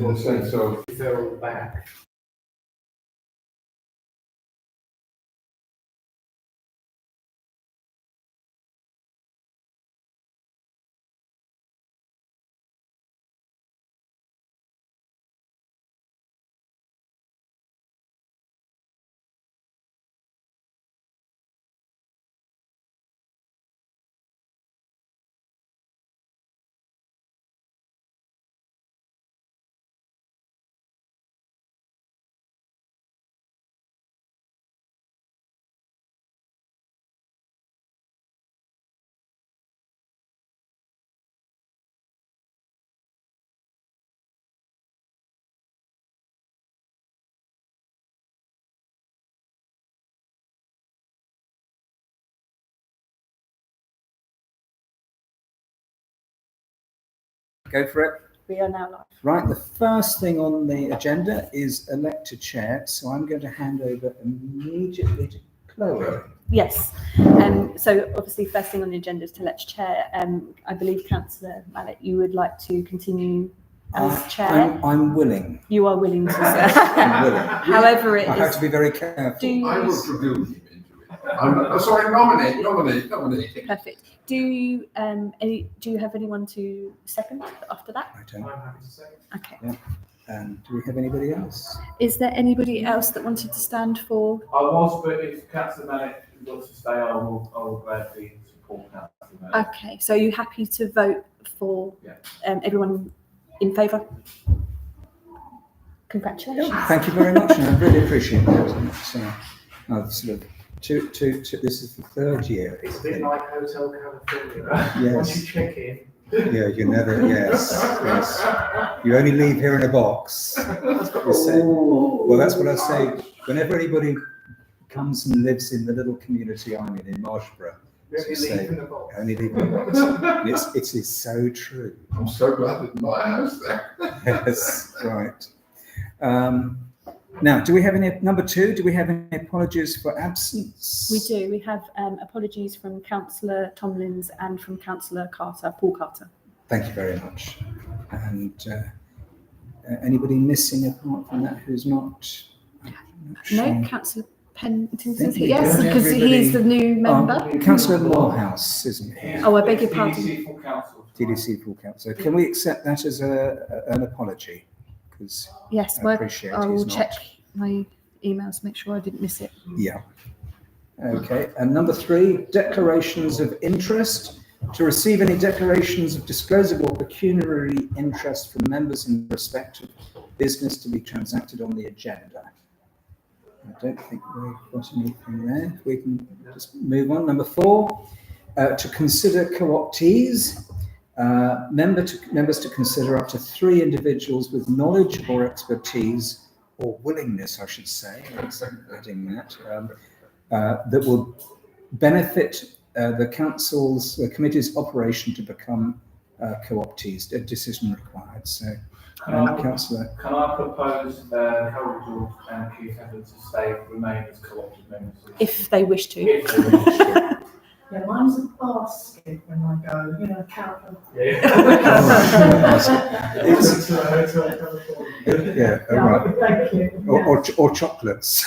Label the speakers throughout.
Speaker 1: in the sense of
Speaker 2: referral back.
Speaker 3: Go for it.
Speaker 4: We are now live.
Speaker 3: Right, the first thing on the agenda is elect a chair, so I'm going to hand over immediately to Chloe.
Speaker 4: Yes. So obviously, first thing on the agenda is to elect chair. I believe Councillor Mallet, you would like to continue as chair.
Speaker 3: I'm willing.
Speaker 4: You are willing to, sir.
Speaker 3: I'm willing.
Speaker 4: However,
Speaker 3: I have to be very careful.
Speaker 1: I will reveal him into it. Sorry, nominate.
Speaker 4: Perfect. Do you have anyone to second after that?
Speaker 3: I don't.
Speaker 2: I'm happy to say.
Speaker 4: Okay.
Speaker 3: Yeah. Do we have anybody else?
Speaker 4: Is there anybody else that wanted to stand for?
Speaker 2: I was, but if Councillor Mallet wants to stay, I will gladly support Councillor Mallet.
Speaker 4: Okay. So are you happy to vote for everyone in favour? Congratulations.
Speaker 3: Thank you very much, and I really appreciate that. So, I've sort of this is the third year.
Speaker 2: It's a bit like Hotel California.
Speaker 3: Yes.
Speaker 2: Once you check in.
Speaker 3: Yeah, you never. Yes. You only leave here in a box. That's what you say. Well, that's what I say. Whenever anybody comes and lives in the little community I'm in Marshborough,
Speaker 2: Only leave in the box.
Speaker 3: Only leave in the box. It is so true.
Speaker 1: I'm so glad it's my house there.
Speaker 3: Yes, right. Now, do we have any, number two, do we have any apologies for absence?
Speaker 4: We do. We have apologies from Councillor Tomlins and from Councillor Carter, Paul Carter.
Speaker 3: Thank you very much. And anybody missing apart from that who's not?
Speaker 4: No, Councillor Pennington,
Speaker 3: yes,
Speaker 4: because he's the new member.
Speaker 3: Councillor Morehouse, isn't he?
Speaker 4: Oh, I beg your pardon.
Speaker 2: DDC full council.
Speaker 3: DDC full council. Can we accept that as an apology?
Speaker 4: Yes,
Speaker 3: I appreciate
Speaker 4: I will
Speaker 3: he's not.
Speaker 4: check my emails, make sure I didn't miss it.
Speaker 3: Yeah. Okay. And number three, declarations of interest. To receive any declarations of disclosable pecuniary interest from members in respect of business to be transacted on the agenda. I don't think we've got anything there. We can just move on. Number four, to consider co-optees. Members to consider up to 3 individuals with knowledge or expertise, or willingness, I should say, adding that, that will benefit the committee's operation to become co-optees. A decision required. So, Councillor.
Speaker 2: Can I propose Harold George and Keith Evans to remain as co-opted members?
Speaker 4: If they wish to.
Speaker 2: If they wish to.
Speaker 5: Yeah, mine's a basket when I go, count them.
Speaker 3: Right.
Speaker 5: Thank you.
Speaker 3: Or chocolates.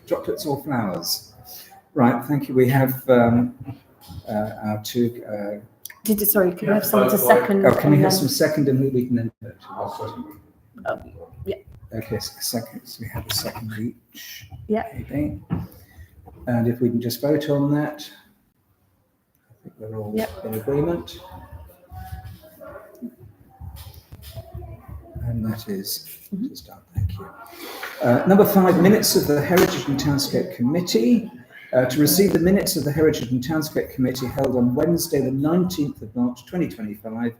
Speaker 3: Chocolates or flowers. Right, thank you. We have our two.
Speaker 4: Sorry, can we have someone to second?
Speaker 3: Can we have some second and we can then vote?
Speaker 4: Yeah.
Speaker 3: Okay, second. So we have a second each.
Speaker 4: Yeah.
Speaker 3: Okay. And if we can just vote on that, I think we're all in agreement. And that is done. Thank you. Number 5, minutes of the Heritage and Townscape Committee. To receive the minutes of the Heritage and Townscape Committee held on Wednesday, the 19th of March, 2025,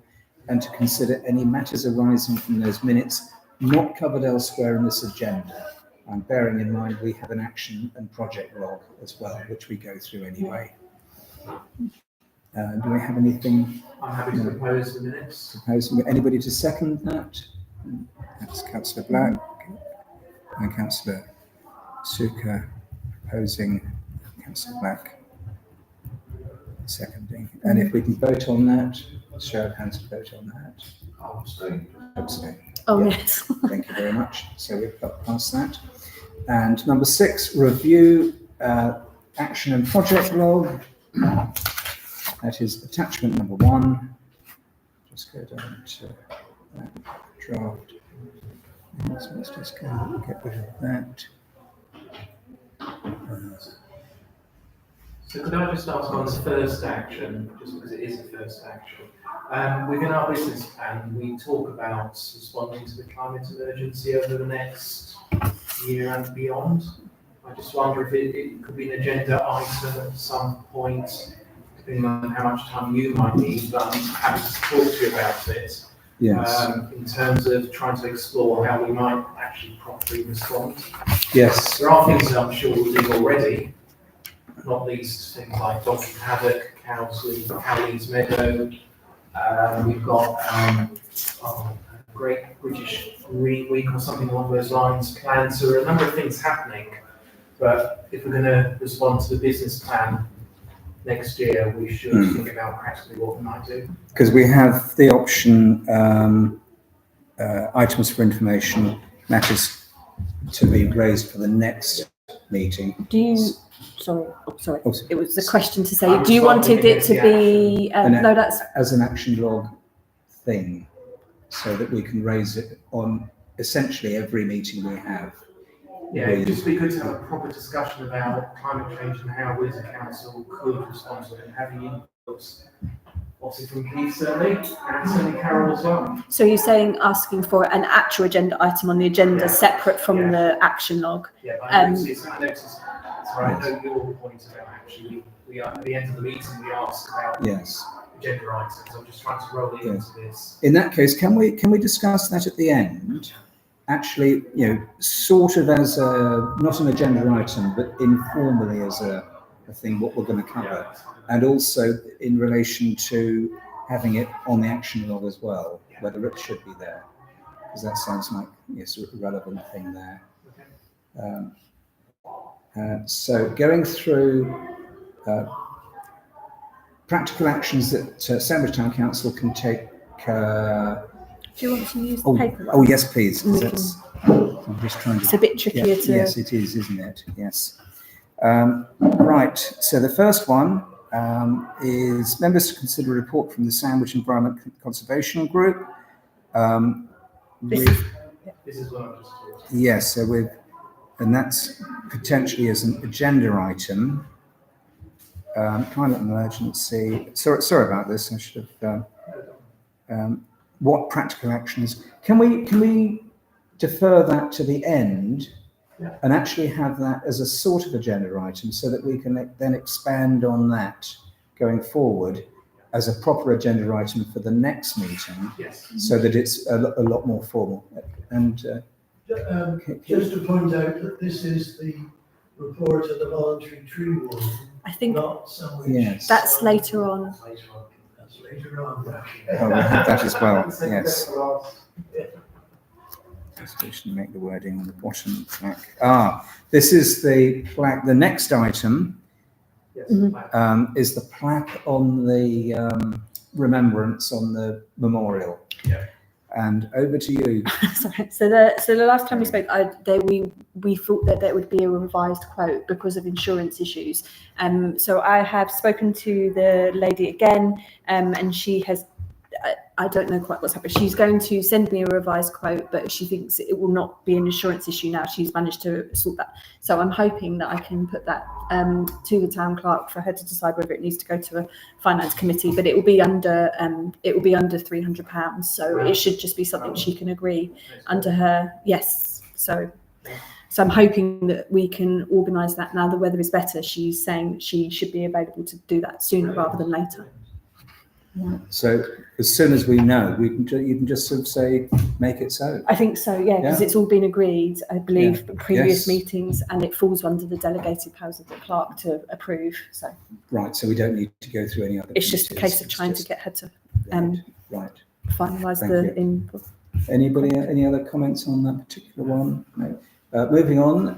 Speaker 3: and to consider any matters arising from those minutes not covered elsewhere in this agenda. And bearing in mind we have an action and project log as well, which we go through anyway. Do we have anything?
Speaker 2: I'm happy to propose the minutes.
Speaker 3: Anybody to second that? That's Councillor Black and Councillor Suka proposing, Councillor Black seconding. And if we can vote on that, show of hands to vote on that.
Speaker 1: I'll abstain.
Speaker 3: abstain.
Speaker 4: Oh,
Speaker 3: Yeah.
Speaker 4: yes.
Speaker 3: Thank you very much. So we've got past that. And number 6, review action and project log. That is attachment number 1. Just go down to that draft. So let's just go get rid of that.
Speaker 2: So could I just ask on the first action, just because it is the first action, within our business plan, we talk about responding to the climate emergency over the next year and beyond. I just wonder if it could be an agenda item at some point, depending on how much time you might need, but I'm happy to talk to you about it.
Speaker 3: Yes.
Speaker 2: In terms of trying to explore how we might actually properly respond.
Speaker 3: Yes.
Speaker 2: There are things that I'm sure we'll do already, not least things like Donkey Paddock, Cowley's Meadow. We've got a Great British Green Week or something along those lines planned. So there are a number of things happening. But if we're going to respond to the business plan next year, we should think about practically what we might do.
Speaker 3: Because we have the option items for information matters to be raised for the next meeting.
Speaker 4: Do you, sorry,
Speaker 3: Oh,
Speaker 4: it was the question to say,
Speaker 2: I'm
Speaker 4: do you wanted it to
Speaker 2: responding
Speaker 4: be,
Speaker 3: And
Speaker 4: no, that's,
Speaker 3: as an action log thing, so that we can raise it on essentially every meeting we have.
Speaker 2: Yeah, it'd just be good to have a proper discussion about climate change and how we as a council could respond to it, and having inputs, obviously from Keith certainly, and certainly Carol as well.
Speaker 4: so you're saying asking for an actual agenda item on the agenda
Speaker 2: Yeah.
Speaker 4: separate from
Speaker 2: Yeah.
Speaker 4: the action log?
Speaker 2: Yeah, but I noticed, sorry, I know your point about actually, we are, at the end of the meeting, we ask about
Speaker 3: Yes.
Speaker 2: agenda items. I'm just trying to roll it
Speaker 3: Yes.
Speaker 2: into this.
Speaker 3: In that case, can we discuss that at the end? Actually, sort of as a, not an agenda item, but informally as a thing, what we're going to cover. And also in relation to having it on the action log as well, whether it should be there. Because that sounds like, yes, a relevant thing there. So going through practical actions that Sandwich Town Council can take.
Speaker 4: Do you want to use the paper?
Speaker 3: Oh, yes, please. 'Cause
Speaker 4: We
Speaker 3: that's, I'm just trying to.
Speaker 4: It's a bit trickier to.
Speaker 3: Yes, it is, isn't it? Yes. Right. So the first one is members to consider a report from the Sandwich Environment Conservation Group.
Speaker 4: This
Speaker 2: This is what I'm just talking about.
Speaker 3: Yes, so and that's potentially as an agenda item. Climate emergency. Sorry about this. I should have. What practical actions? Can we defer that to the end, and actually have that as a sort of agenda item, so that we can then expand on that going forward as a proper agenda item for the next meeting,
Speaker 2: Yes.
Speaker 3: so that it's a lot more formal. And
Speaker 6: Just to point out that this is the report of the voluntary tree warden,
Speaker 4: I think
Speaker 6: not Sandwich.
Speaker 3: yes,
Speaker 4: that's later on.
Speaker 6: That's later on.
Speaker 3: oh, we have that as well. Yes. Just to make the wording on the bottom plaque. This is the plaque. The next item
Speaker 2: Yes.
Speaker 3: is the plaque on the remembrance on the memorial.
Speaker 2: Yeah.
Speaker 3: And over to you.
Speaker 4: Sorry. So the last time we spoke, we thought that there would be a revised quote because of insurance issues. So I have spoken to the lady again, and she has. I don't know quite what's happened. She's going to send me a revised quote, but she thinks it will not be an insurance issue now. She's managed to sort that. So I'm hoping that I can put that to the town clerk for her to decide whether it needs to go to a finance committee. But it will be under £300. So it should just be something she can agree under her. Yes. So I'm hoping that we can organise that now. The weather is better. She's saying she should be available to do that sooner rather than later.
Speaker 3: So as soon as we know, you can just sort of say, make it so.
Speaker 4: I think so, yeah, because it's all been agreed, I believe,
Speaker 3: Yeah.
Speaker 4: at previous
Speaker 3: Yes.
Speaker 4: meetings, and it falls under the delegated powers of the clerk to approve. So
Speaker 3: Right. So we don't need to go through any other.
Speaker 4: it's just a
Speaker 3: committees,
Speaker 4: case of
Speaker 3: it's
Speaker 4: trying to
Speaker 3: just-
Speaker 4: get her to
Speaker 3: Right.
Speaker 4: finalise
Speaker 3: Thank
Speaker 4: the
Speaker 3: you.
Speaker 4: input.
Speaker 3: Anybody, any other comments on that particular one? No. Moving on,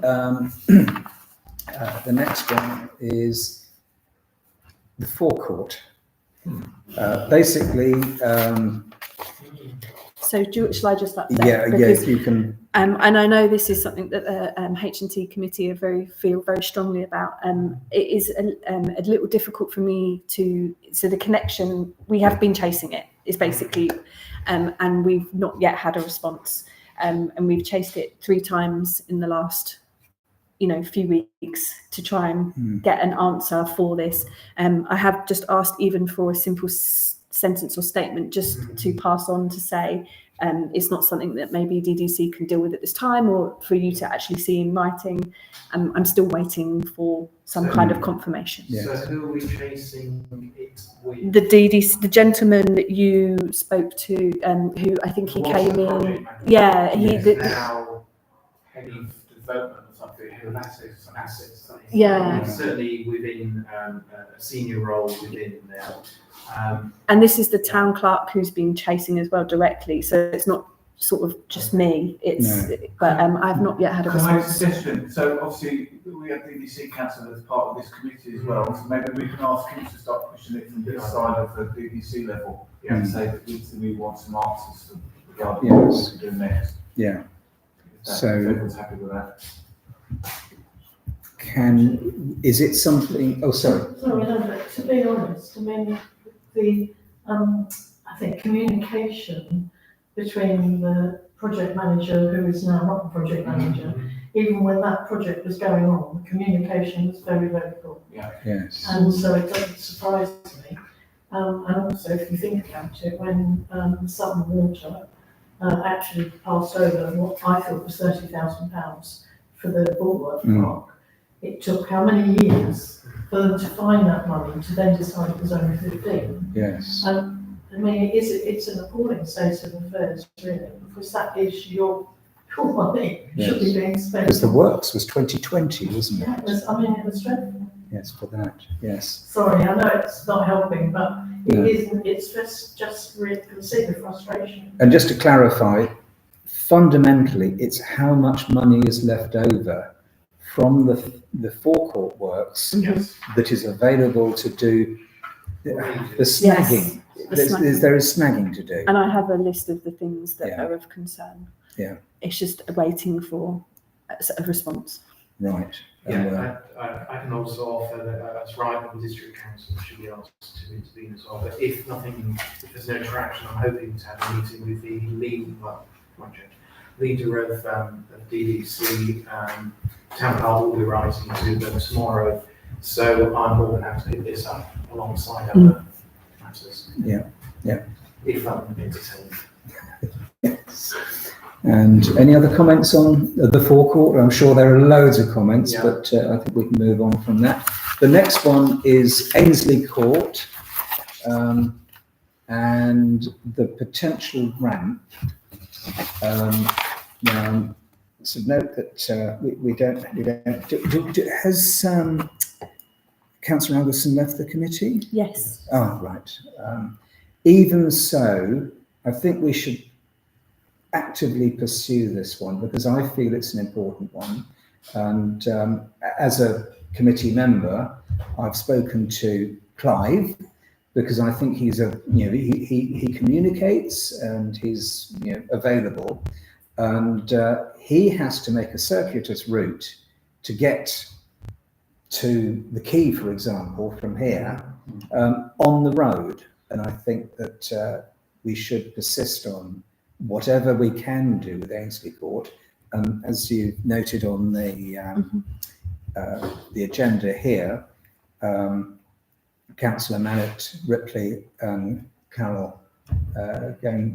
Speaker 3: the next one is the forecourt. Basically,
Speaker 4: So shall I just update?
Speaker 3: Yeah,
Speaker 4: Because,
Speaker 3: you can.
Speaker 4: and I know this is something that the H&T committee feel very strongly about. It is a little difficult for me to, so the connection, we have been chasing it, is basically, and we've not yet had a response. And we've chased it 3 times in the last, few weeks to try and get an answer for this. I have just asked even for a simple sentence or statement just to pass on to say it's not something that maybe DDC can deal with at this time, or for you to actually see in writing. I'm still waiting for some kind of confirmation.
Speaker 3: Yeah.
Speaker 2: So who are we chasing it with?
Speaker 4: The DDC, the gentleman that you spoke to, who I think he
Speaker 2: What's
Speaker 4: came
Speaker 2: the
Speaker 4: in.
Speaker 2: project manager?
Speaker 4: Yeah, he.
Speaker 2: He's now head of development or something, head of assets.
Speaker 4: Yeah.
Speaker 2: He's certainly within a senior role within there.
Speaker 4: And this is the town clerk who's been chasing as well directly, so it's not sort of just me. But I've not yet had a
Speaker 7: Can I make a
Speaker 4: response.
Speaker 7: suggestion? So obviously we have DDC council as part of this committee as well, so maybe we can ask him to start pushing it from this side of the DDC level. And say that we want some answers regarding what we can do next.
Speaker 3: Yeah.
Speaker 7: If everyone's happy with that.
Speaker 3: Is it something? Oh, sorry.
Speaker 5: Sorry, no, but to be honest, I mean, I think communication between the project manager, who is now not the project manager, even when that project was going on, the communication was very, very poor.
Speaker 3: Yes.
Speaker 5: And so it doesn't surprise me. And also, if you think about it, when Southern Water actually passed over what I thought was £30,000 for the Bulwark Park, it took how many years for them to find that money to then decide it was only 15?
Speaker 3: Yes.
Speaker 5: I mean, it's an appalling state of affairs, really, because that is your money should be being spent.
Speaker 3: Because the works was 2020, wasn't it?
Speaker 5: Yeah, it was dreadful.
Speaker 3: Yes, for that. Yes.
Speaker 5: Sorry, I know it's not helping, but it's just really, can see the frustration.
Speaker 3: And just to clarify, fundamentally, it's how much money is left over from the forecourt works that is available to do the snagging.
Speaker 4: Yes,
Speaker 3: There is snagging to do.
Speaker 4: And I have a list of the things that are of concern.
Speaker 3: Yeah.
Speaker 4: It's just waiting for a response.
Speaker 3: Right.
Speaker 2: I can also offer that that's right, the district council should be asked to intervene as well. But if there's no traction, I'm hoping to have a meeting with the leader of DDC. Town Hall will be writing to them tomorrow, so I'm more than happy to pick this up alongside other matters.
Speaker 3: Yeah.
Speaker 2: If I'm entertained.
Speaker 3: Yes. And any other comments on the forecourt? I'm sure there are loads of comments, but I think we can move on from that. The next one is Ainsley Court and the potential ramp. Now, so note that we don't. Has Councillor Angerson left the committee?
Speaker 4: Yes.
Speaker 3: Oh, right. Even so, I think we should actively pursue this one because I feel it's an important one. And as a committee member, I've spoken to Clive because I think he's he communicates and he's available, and he has to make a circuitous route to get to the quay, for example, from here on the road. And I think that we should persist on whatever we can do with Ainsley Court. As you noted on the agenda here, Councillor Mallet, Ripley and Carol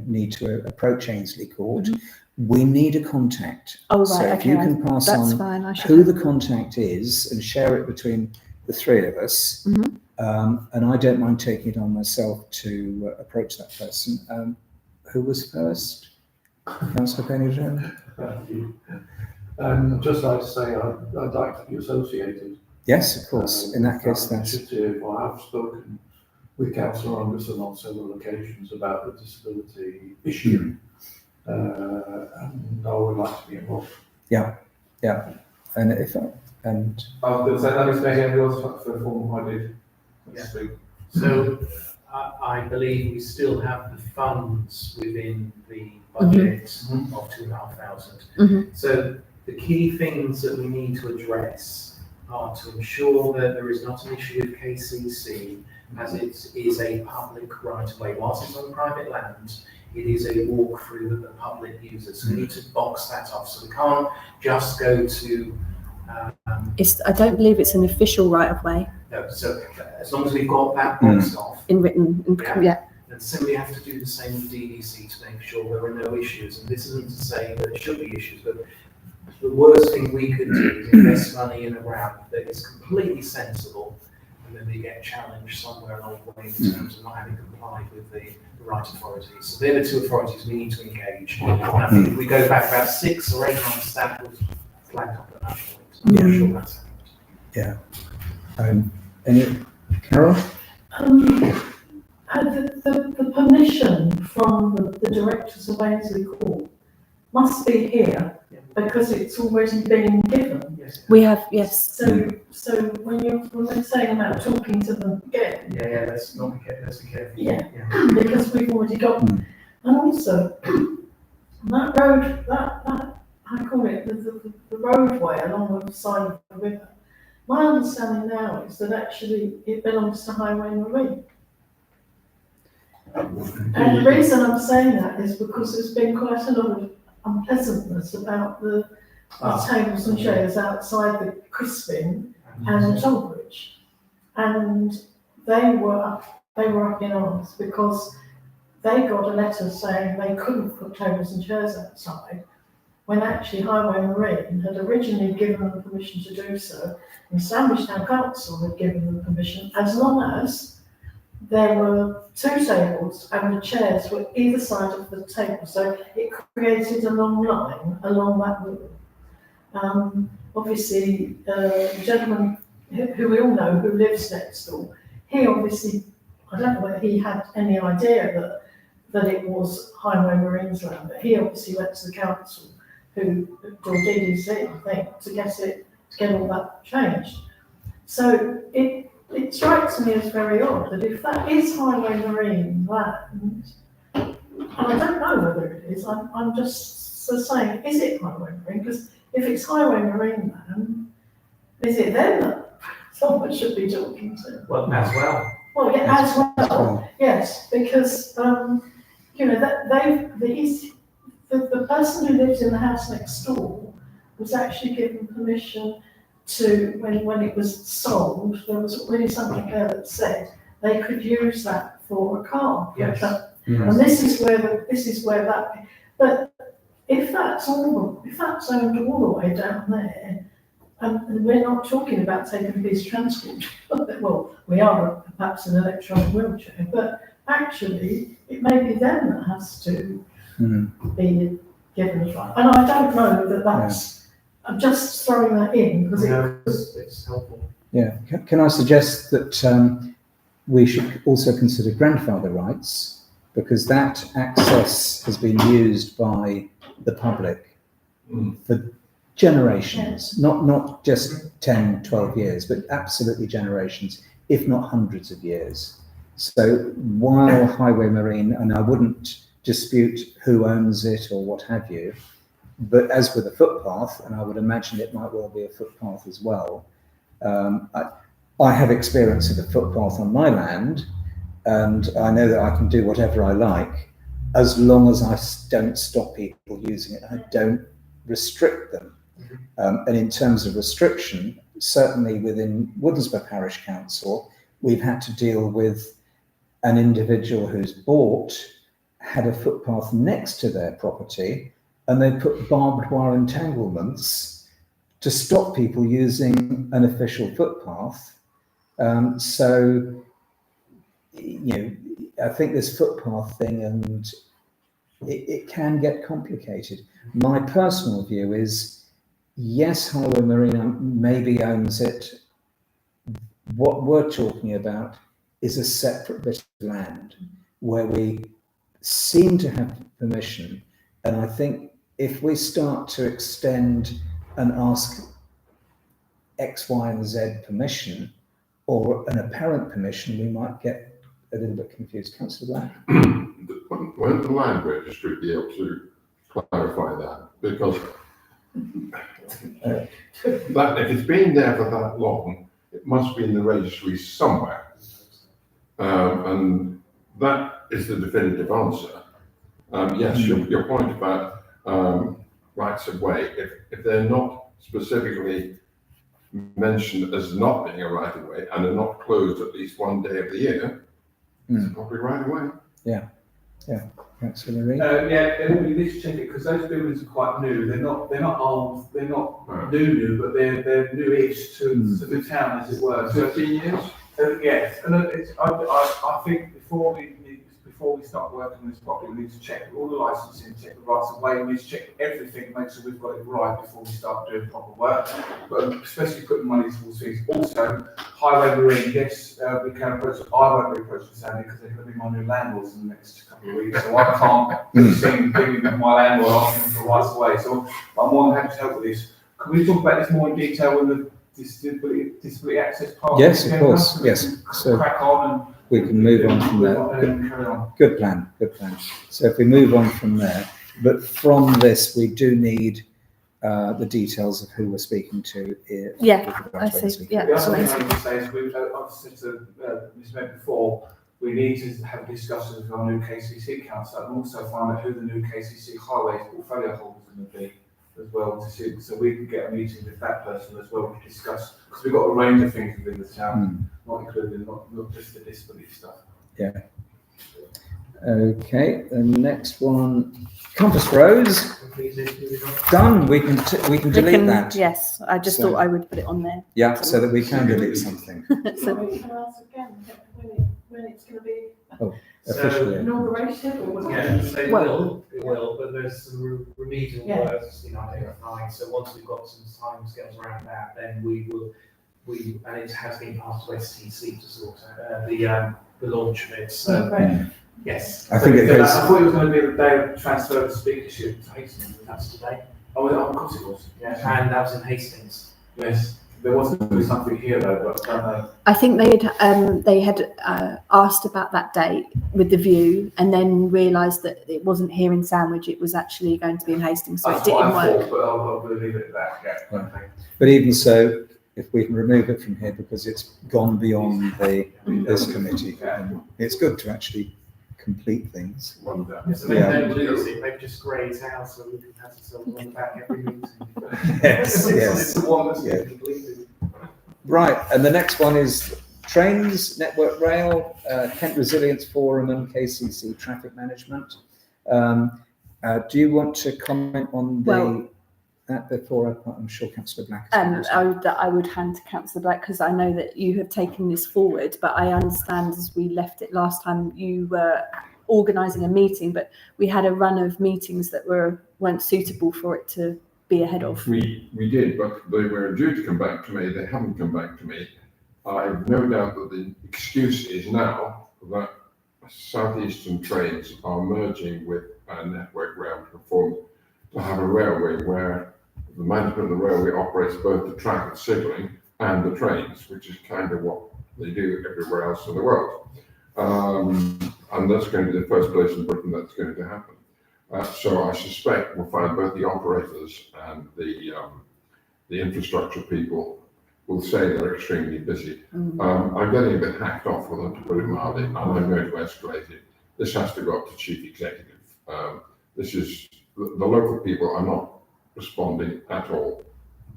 Speaker 3: need to approach Ainsley Court. We need a contact.
Speaker 4: Oh, right,
Speaker 3: so if you can pass on who the contact is and share it between the three of us, and I don't mind taking it on myself to approach that person. Who was first? Councillor Pennington?
Speaker 8: Thank you. Just like to say, I'd like to be associated.
Speaker 3: Yes, of course. In that case, that's...
Speaker 8: I have spoken with Councillor Anderson on several occasions about the disability issue, and I would like to be involved.
Speaker 3: Yeah. And
Speaker 7: I was going to say, let me say again, yours for the form I did.
Speaker 2: So I believe we still have the funds within the budget of 2,500.
Speaker 4: Mhm.
Speaker 2: So the key things that we need to address are to ensure that there is not an issue with KCC, as it is a public right of way. Whilst it's on private land, it is a walk through that the public uses. So we need to box that off. So we can't just go to,
Speaker 4: I don't believe it's an official right of way
Speaker 2: no, so as long as we've got that boxed off,
Speaker 4: in written. Yeah.
Speaker 2: then simply have to do the same with DDC to make sure there are no issues. And this isn't to say that there should be issues, but the worst thing we could do is invest money in a route that is completely sensible, and then they get challenged somewhere along the way in terms of not having complied with the right authorities. So they're the two authorities we need to engage. And I think if we go back about 6 or 8 months, that was flagged up at that point. I'm not sure that's happened.
Speaker 3: Carol?
Speaker 5: The permission from the directors of Ainsley Court must be here because it's already been given.
Speaker 2: Yes.
Speaker 4: We have, yes.
Speaker 5: So when we're saying about talking to them again,
Speaker 2: Yeah, let's be careful.
Speaker 5: Yeah. because we've already got them. And also, that road, that I call it the roadway along the side of the river. My understanding now is that actually it belongs to Highway Marine. And the reason I'm saying that is because there's been quite a lot of unpleasantness about the tables and chairs outside the Crispin and the toll bridge. And they were up in arms because they got a letter saying they couldn't put tables and chairs outside, when actually Highway Marine had originally given them permission to do so, and Sandwich Town Council had given them permission, as long as there were 2 tables and the chairs were either side of the table. So it created a long line along that route. Obviously, the gentleman who we all know who lives next door, he obviously, I don't know whether he had any idea that it was Highway Marine's land, but he obviously went to the council, or DDC, I think, to get all that changed. So it strikes me as very odd that if that is Highway Marine land, and I don't know whether it is, I'm just saying, is it Highway Marine? Because if it's Highway Marine land, is it them that someone should be talking to?
Speaker 2: Well, as well.
Speaker 5: Well, yeah, as well, yes, because, the person who lives in the house next door was actually given permission to, when it was sold, there was already something there that said they could use that for a car.
Speaker 2: Yes.
Speaker 5: And this is where that, but if that's owned all the way down there, and we're not talking about taking these transport, well, we are perhaps an electronic wheelchair, but actually it may be them that has to be given a try. And I don't know that that's, I'm just throwing that in because
Speaker 2: it's helpful.
Speaker 3: Yeah. Can I suggest that we should also consider grandfather rights, because that access has been used by the public for generations, not just 10, 12 years, but absolutely generations, if not hundreds of years. So while Highway Marine, and I wouldn't dispute who owns it or what have you, but as with a footpath, and I would imagine it might well be a footpath as well, I have experience of a footpath on my land, and I know that I can do whatever I like as long as I don't stop people using it. I don't restrict them. And in terms of restriction, certainly within Woodensborough Parish Council, we've had to deal with an individual who's had a footpath next to their property, and they put barbed wire entanglements to stop people using an official footpath. So, I think this footpath thing, and it can get complicated. My personal view is, yes, Highway Marine maybe owns it. What we're talking about is a separate bit of land where we seem to have permission. And I think if we start to extend and ask X, Y, and Z permission, or an apparent permission, we might get a little bit confused. Councillor Black?
Speaker 1: Won't the land registry be able to clarify that? Because that if it's been there for that long, it must be in the registry somewhere. And that is the definitive answer. Yes, your point about rights of way, if they're not specifically mentioned as not being a right of way and are not closed at least one day of the year, it's probably right of way.
Speaker 3: Councillor Reid?
Speaker 7: Yeah, we need to check it, because those buildings are quite new, they're not old, they're not new, but they're newish to the town, as it were. So
Speaker 1: 15 years?
Speaker 7: Yes, and I think before we start working on this properly, we need to check all the licensing, check the rights of way, we need to check everything, make sure we've got it right before we start doing proper work. But especially putting money towards things. Also, highway marine, yes, we can approach. I won't be approaching Sandy because they're going to be my new landlords in the next couple of weeks, so I can't be seen dealing with my landlord asking for rights of way. So I'm more than happy to help with this. Can we talk about this more in detail with the disability access part?
Speaker 3: Yes, of course. Yes. So
Speaker 7: crack on and
Speaker 3: we can move on from there.
Speaker 7: carry on.
Speaker 3: Good plan. So if we move on from there, but from this, we do need the details of who we're speaking to.
Speaker 4: I see. Yeah,
Speaker 7: The
Speaker 4: that's
Speaker 7: other
Speaker 4: amazing.
Speaker 7: thing I would say is, I've said to Ms. Med before, we need to have a discussion with our new KCC council and also find out who the new KCC highways portfolio holder is going to be as well, to see, so we can get a meeting with that person as well to discuss, because we've got a range of things within the town, not including not just the disability stuff.
Speaker 3: Okay, the next one, Compass Rose, done. We can delete that.
Speaker 4: Yes, I just
Speaker 3: So-
Speaker 4: thought I would put it on there.
Speaker 3: Yeah, so that we can delete something
Speaker 4: So,
Speaker 5: Can I ask again when it's going to be
Speaker 3: officially.
Speaker 5: inaugurated or was
Speaker 2: Yeah, so it
Speaker 4: Well-
Speaker 2: will, but there's some remedial
Speaker 5: Yeah.
Speaker 2: works in identifying, so once we've got some timescales around that, then and it has been passed to STC to sort out, the launch of it, so,
Speaker 5: Great.
Speaker 2: yes.
Speaker 3: I think it goes.
Speaker 7: I thought it was going to be the day of transfer of speakership to Hastings.
Speaker 2: That's today,
Speaker 7: Oh, of course it was.
Speaker 2: and that was in Hastings.
Speaker 7: Yes, there was going to be something here though, but I don't know.
Speaker 4: I think they had asked about that date with the view, and then realised that it wasn't here in Sandwich; it was actually going to be in Hastings, so
Speaker 7: That's
Speaker 4: it
Speaker 7: what
Speaker 4: didn't
Speaker 7: I
Speaker 4: work.
Speaker 7: thought, but I'll leave it at that, yeah. Okay.
Speaker 3: But even so, if we can remove it from here because it's gone beyond this committee, it's good to actually complete things.
Speaker 7: Wonder.
Speaker 2: So they
Speaker 3: Yeah.
Speaker 2: don't lose it, they've just greyed out, so we can have ourselves on the back every meeting.
Speaker 3: Yes,
Speaker 7: It's the one that's
Speaker 3: Yeah.
Speaker 7: been completed.
Speaker 3: Right, and the next one is trains, Network Rail, Kent Resilience Forum and KCC Traffic Management. Do you want to comment on
Speaker 4: Well-
Speaker 3: that before I'm sure Councillor Black is
Speaker 4: I would hand to Councillor Black because I know that you have taken this forward, but I understand as we left it last time, you were organising a meeting, but we had a run of meetings that weren't suitable for it to be ahead of.
Speaker 1: We did, but they were due to come back to me. They haven't come back to me. I've no doubt that the excuse is now that southeastern trains are merging with Network Rail to have a railway where the management of the railway operates both the track and signalling and the trains, which is kind of what they do everywhere else in the world. And that's going to be the first place in Britain that's going to happen. So I suspect we'll find both the operators and the infrastructure people will say they're extremely busy. I'm getting a bit hacked off with them, to put it mildly, and I'm going to escalate it. This has to go up to chief executive. This is the local people are not responding at all,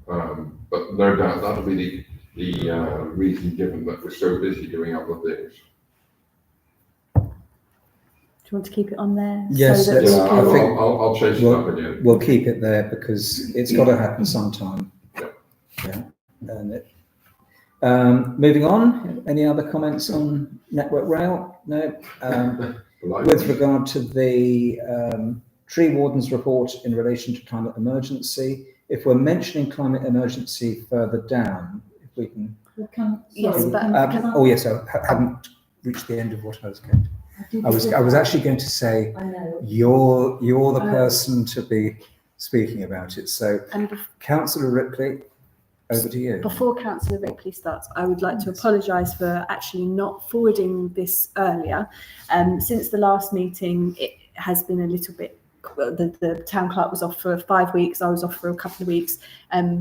Speaker 1: but no doubt that'll be the reason given that we're so busy doing other things.
Speaker 4: Do you want to keep it on there?
Speaker 3: Yes,
Speaker 4: so that
Speaker 3: let's-
Speaker 4: we
Speaker 3: I
Speaker 4: can-
Speaker 3: think-
Speaker 1: I'll chase it up again.
Speaker 3: We'll keep it there because it's got to happen sometime.
Speaker 1: Yeah.
Speaker 3: And moving on, any other comments on Network Rail? No. With regard to the tree warden's report in relation to climate emergency, if we're mentioning climate emergency further down, if we can.
Speaker 4: Yes, but
Speaker 3: Oh yes, I haven't reached the end of what I was going to. I was actually going to say
Speaker 5: I know.
Speaker 3: you're the person to be speaking about it. So
Speaker 4: and
Speaker 3: Councillor Ripley, over to you.
Speaker 4: Before Councillor Ripley starts, I would like to apologise for actually not forwarding this earlier. Since the last meeting, it has been a little bit, the town clerk was off for 5 weeks, I was off for a couple of weeks.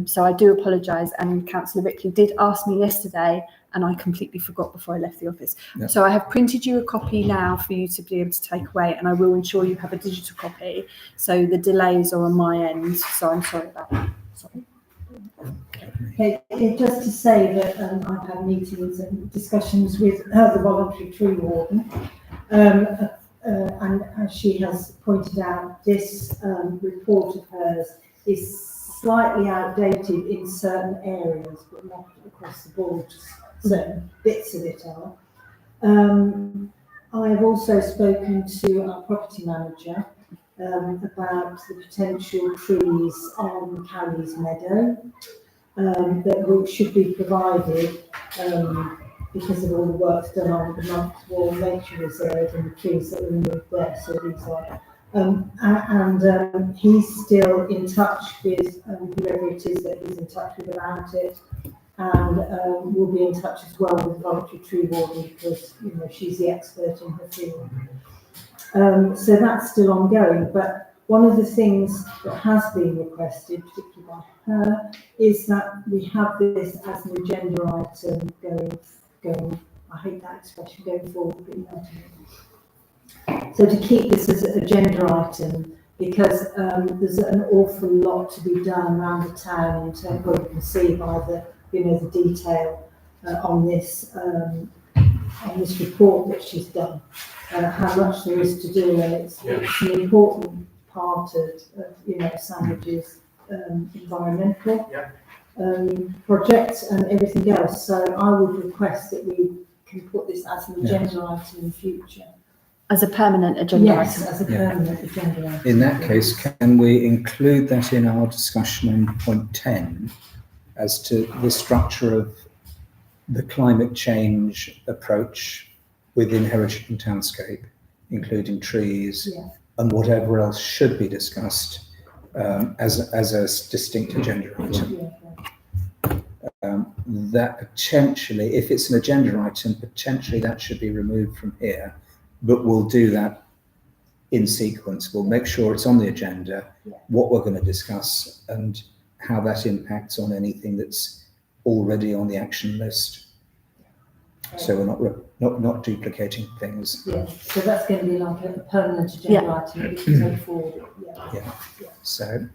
Speaker 4: So I do apologise, and Councillor Ripley did ask me yesterday, and I completely forgot before I left the office.
Speaker 3: Yeah.
Speaker 4: So I have printed you a copy now for you to be able to take away, and I will ensure you have a digital copy. So the delays are on my end, so I'm sorry about that. Sorry.
Speaker 5: Just to say that I've had meetings and discussions with the voluntary tree warden, and as she has pointed out, this report of hers is slightly outdated in certain areas, but not across the board. Certain bits of it are. I have also spoken to our property manager about the potential trees on Cowley's Meadow that should be provided because of all the work done on the Monks Wall Nature Reserve and the trees that were removed there. So these are, and he's still in touch with whoever it is that he's in touch with about it, and we'll be in touch as well with the voluntary tree warden because she's the expert in her field. So that's still ongoing, but one of the things that has been requested, particularly by her, is that we have this as an agenda item going, I hate that expression, going forward, but you know what I mean. So to keep this as an agenda item, because there's an awful lot to be done around the town in terms of what you can see by the detail on this report that she's done, how much there is to do, and it's an important part of Sandwich's environmental projects and everything else. So I would request that we can put this as an agenda item in future.
Speaker 4: As a permanent agenda
Speaker 5: Yes,
Speaker 4: item.
Speaker 5: as a permanent agenda item.
Speaker 3: In that case, can we include that in our discussion on point 10 as to the structure of the climate change approach within Heritage and Townscape, including trees and whatever else should be discussed as a distinct agenda item? That potentially, if it's an agenda item, potentially that should be removed from here, but we'll do that in sequence. We'll make sure it's on the agenda, what we're going to discuss and how that impacts on anything that's already on the action list. So we're not duplicating things.
Speaker 5: Yeah, so that's going to be like a permanent agenda item that we can take forward.
Speaker 3: So,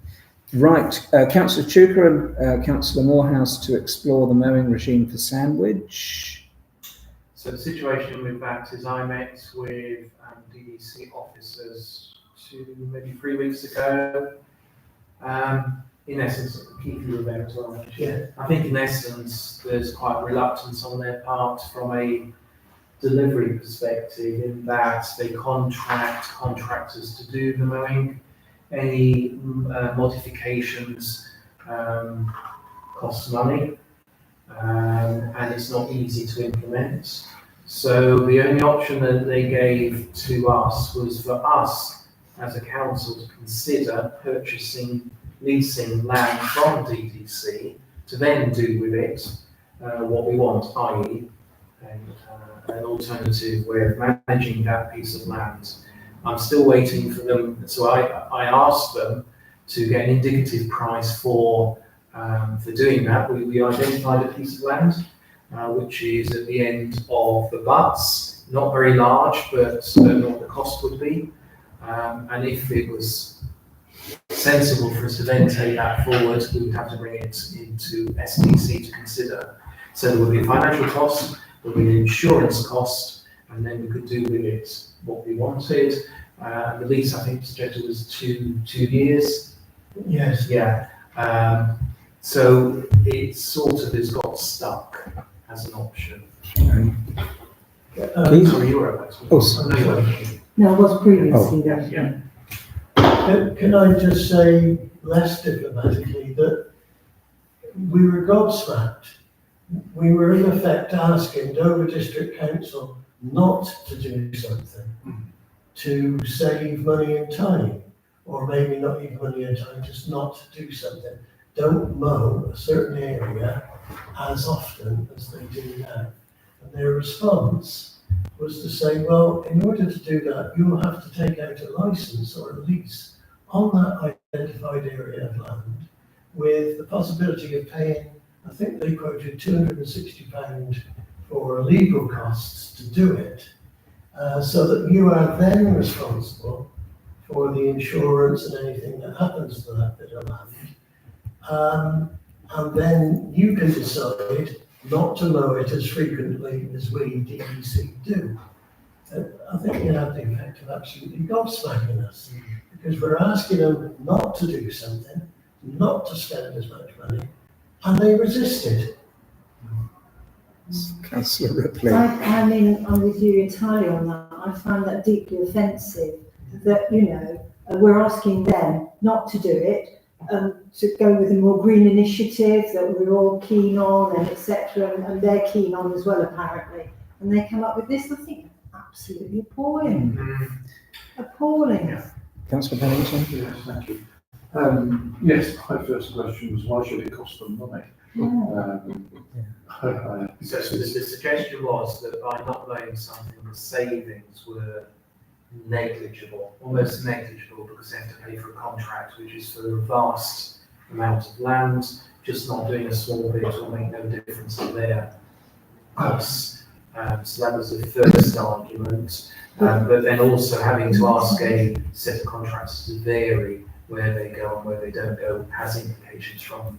Speaker 3: right, Councillor Chuka and Councillor Morehouse to explore the mowing regime for Sandwich.
Speaker 2: So the situation with that is I met with DDC officers maybe 3 weeks ago. In essence, keep you remember as well. I think in essence there's quite reluctance on their part from a delivery perspective in that they contract contractors to do the mowing. Any modifications cost money and it's not easy to implement. So the only option that they gave to us was for us as a council to consider leasing land from DDC to then do with it what we want, i.e. an alternative way of managing that piece of land. I'm still waiting for them, so I asked them to get an indicative price for doing that. We identified a piece of land which is at the end of the butts, not very large, but what the cost would be. And if it was sensible for us to then take that forward, we would have to bring it into SDC to consider. So there would be a financial cost, there would be an insurance cost, and then we could do with it what we wanted. The lease, I think, suggested was two years.
Speaker 6: Yes.
Speaker 2: Yeah. So it sort of has got stuck as an option. Sorry, you were about to.
Speaker 5: No, it was previously.
Speaker 2: Yeah.
Speaker 6: Can I just say less diplomatically that we were gobsmacked. We were in effect asking Dover District Council not to do something to save money and time, or maybe not even money and time, just not to do something. don't mow a certain area as often as they do now. And their response was to say, well, in order to do that, you'll have to take out a license or a lease on that identified area of land with the possibility of paying, I think they quoted £260 for legal costs to do it, so that you are then responsible for the insurance and anything that happens to that bit of land. And then you can decide not to mow it as frequently as we DEC do. I think it had the effect of absolutely gobsmacking us, because we're asking them not to do something, not to spend as much money, and they resisted.
Speaker 3: Councillor Ripley.
Speaker 9: I mean, I'm with you entirely on that. I find that deeply offensive that, we're asking them not to do it, to go with a more green initiative that we're all keen on and etc. And they're keen on as well, apparently. And they come up with this, I think, absolutely appalling. Appalling.
Speaker 3: Yeah. Councillor Pennington?
Speaker 8: Yes, thank you. Yes, my first question was, why should it cost them money?
Speaker 2: So the suggestion was that by not mowing something, the savings were negligible, almost negligible, because they have to pay for a contract, which is for a vast amount of land. Just not doing a small bit will make no difference to their costs. So that was the first argument. But then also having to ask a set of contractors to vary where they go and where they don't go has implications from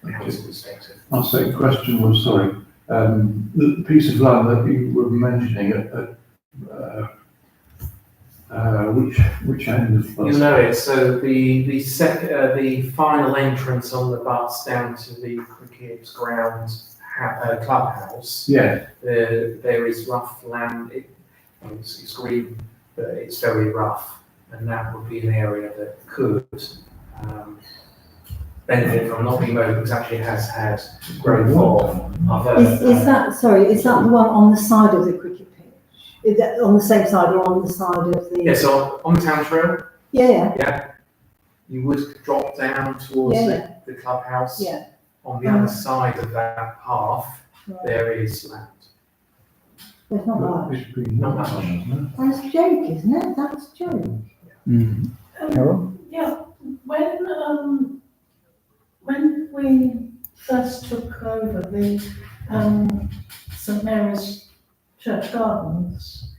Speaker 2: a council perspective.
Speaker 8: My second question was, the piece of land that you were mentioning which end of?
Speaker 2: You know it. So the final entrance on the bus down to the cricket ground clubhouse.
Speaker 8: Yeah.
Speaker 2: There is rough land. It's green, but it's very rough, and that would be an area that could benefit from not being mowed, because actually has had growth of other.
Speaker 9: Is that the one on the side of the cricket pitch? Is that on the same side or on the side of the?
Speaker 2: Yeah, so on the town trail.
Speaker 9: Yeah.
Speaker 2: You would drop down towards the clubhouse.
Speaker 9: Yeah.
Speaker 2: On the other side of that path, there is land.
Speaker 9: There's not much.
Speaker 8: It's been not much, hasn't it?
Speaker 9: That's a joke, isn't it? That's a joke.
Speaker 3: Carol?
Speaker 5: Yeah, when we first took over the St Mary's Church Gardens,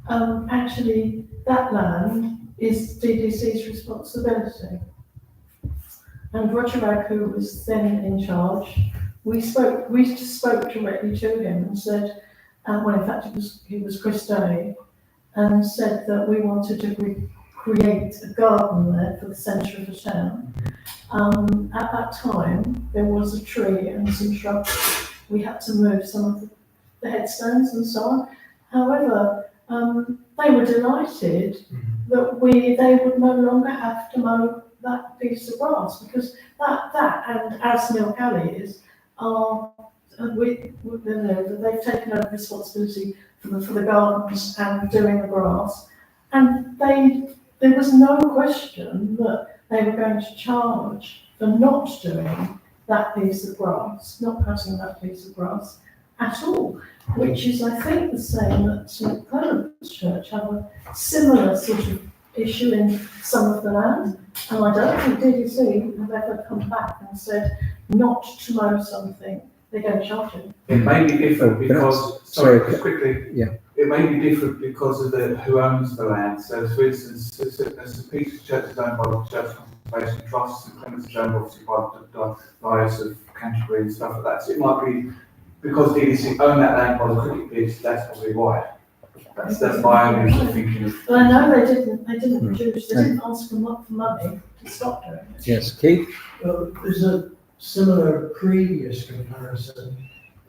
Speaker 5: actually that land is DDC's responsibility. And Roger Ragg, who was then in charge, we spoke directly to him and said, well, in fact, it was Chris Day, and said that we wanted to create a garden there for the centre of the town. At that time, there was a tree and some shrubs. We had to move some of the headstones and so on. However, they were delighted that they would no longer have to mow that piece of grass, because that and as Mill Alley they've taken over responsibility for the gardens and doing the grass, and there was no question that they were going to charge for not doing that piece of grass, not cutting that piece of grass at all, which is, I think, the same that St Clement's Church have a similar sort of issue in some of the land, and I don't think DDC have ever come back and said not to mow something. They don't charge it.
Speaker 7: It may be different because, just quickly.
Speaker 3: Yeah.
Speaker 7: It may be different because of who owns the land. So, for instance, as a piece of church is owned by the Church Conservation Trust, and Clements is owned obviously by the Diocese of Canterbury and stuff like that. So it might be because DDC own that land by the cricket pitch. That's probably why. That's my only thinking of.
Speaker 5: But I know they didn't produce. They didn't ask for money to stop doing it.
Speaker 3: Yes, Keith?
Speaker 6: Well, there's a similar previous comparison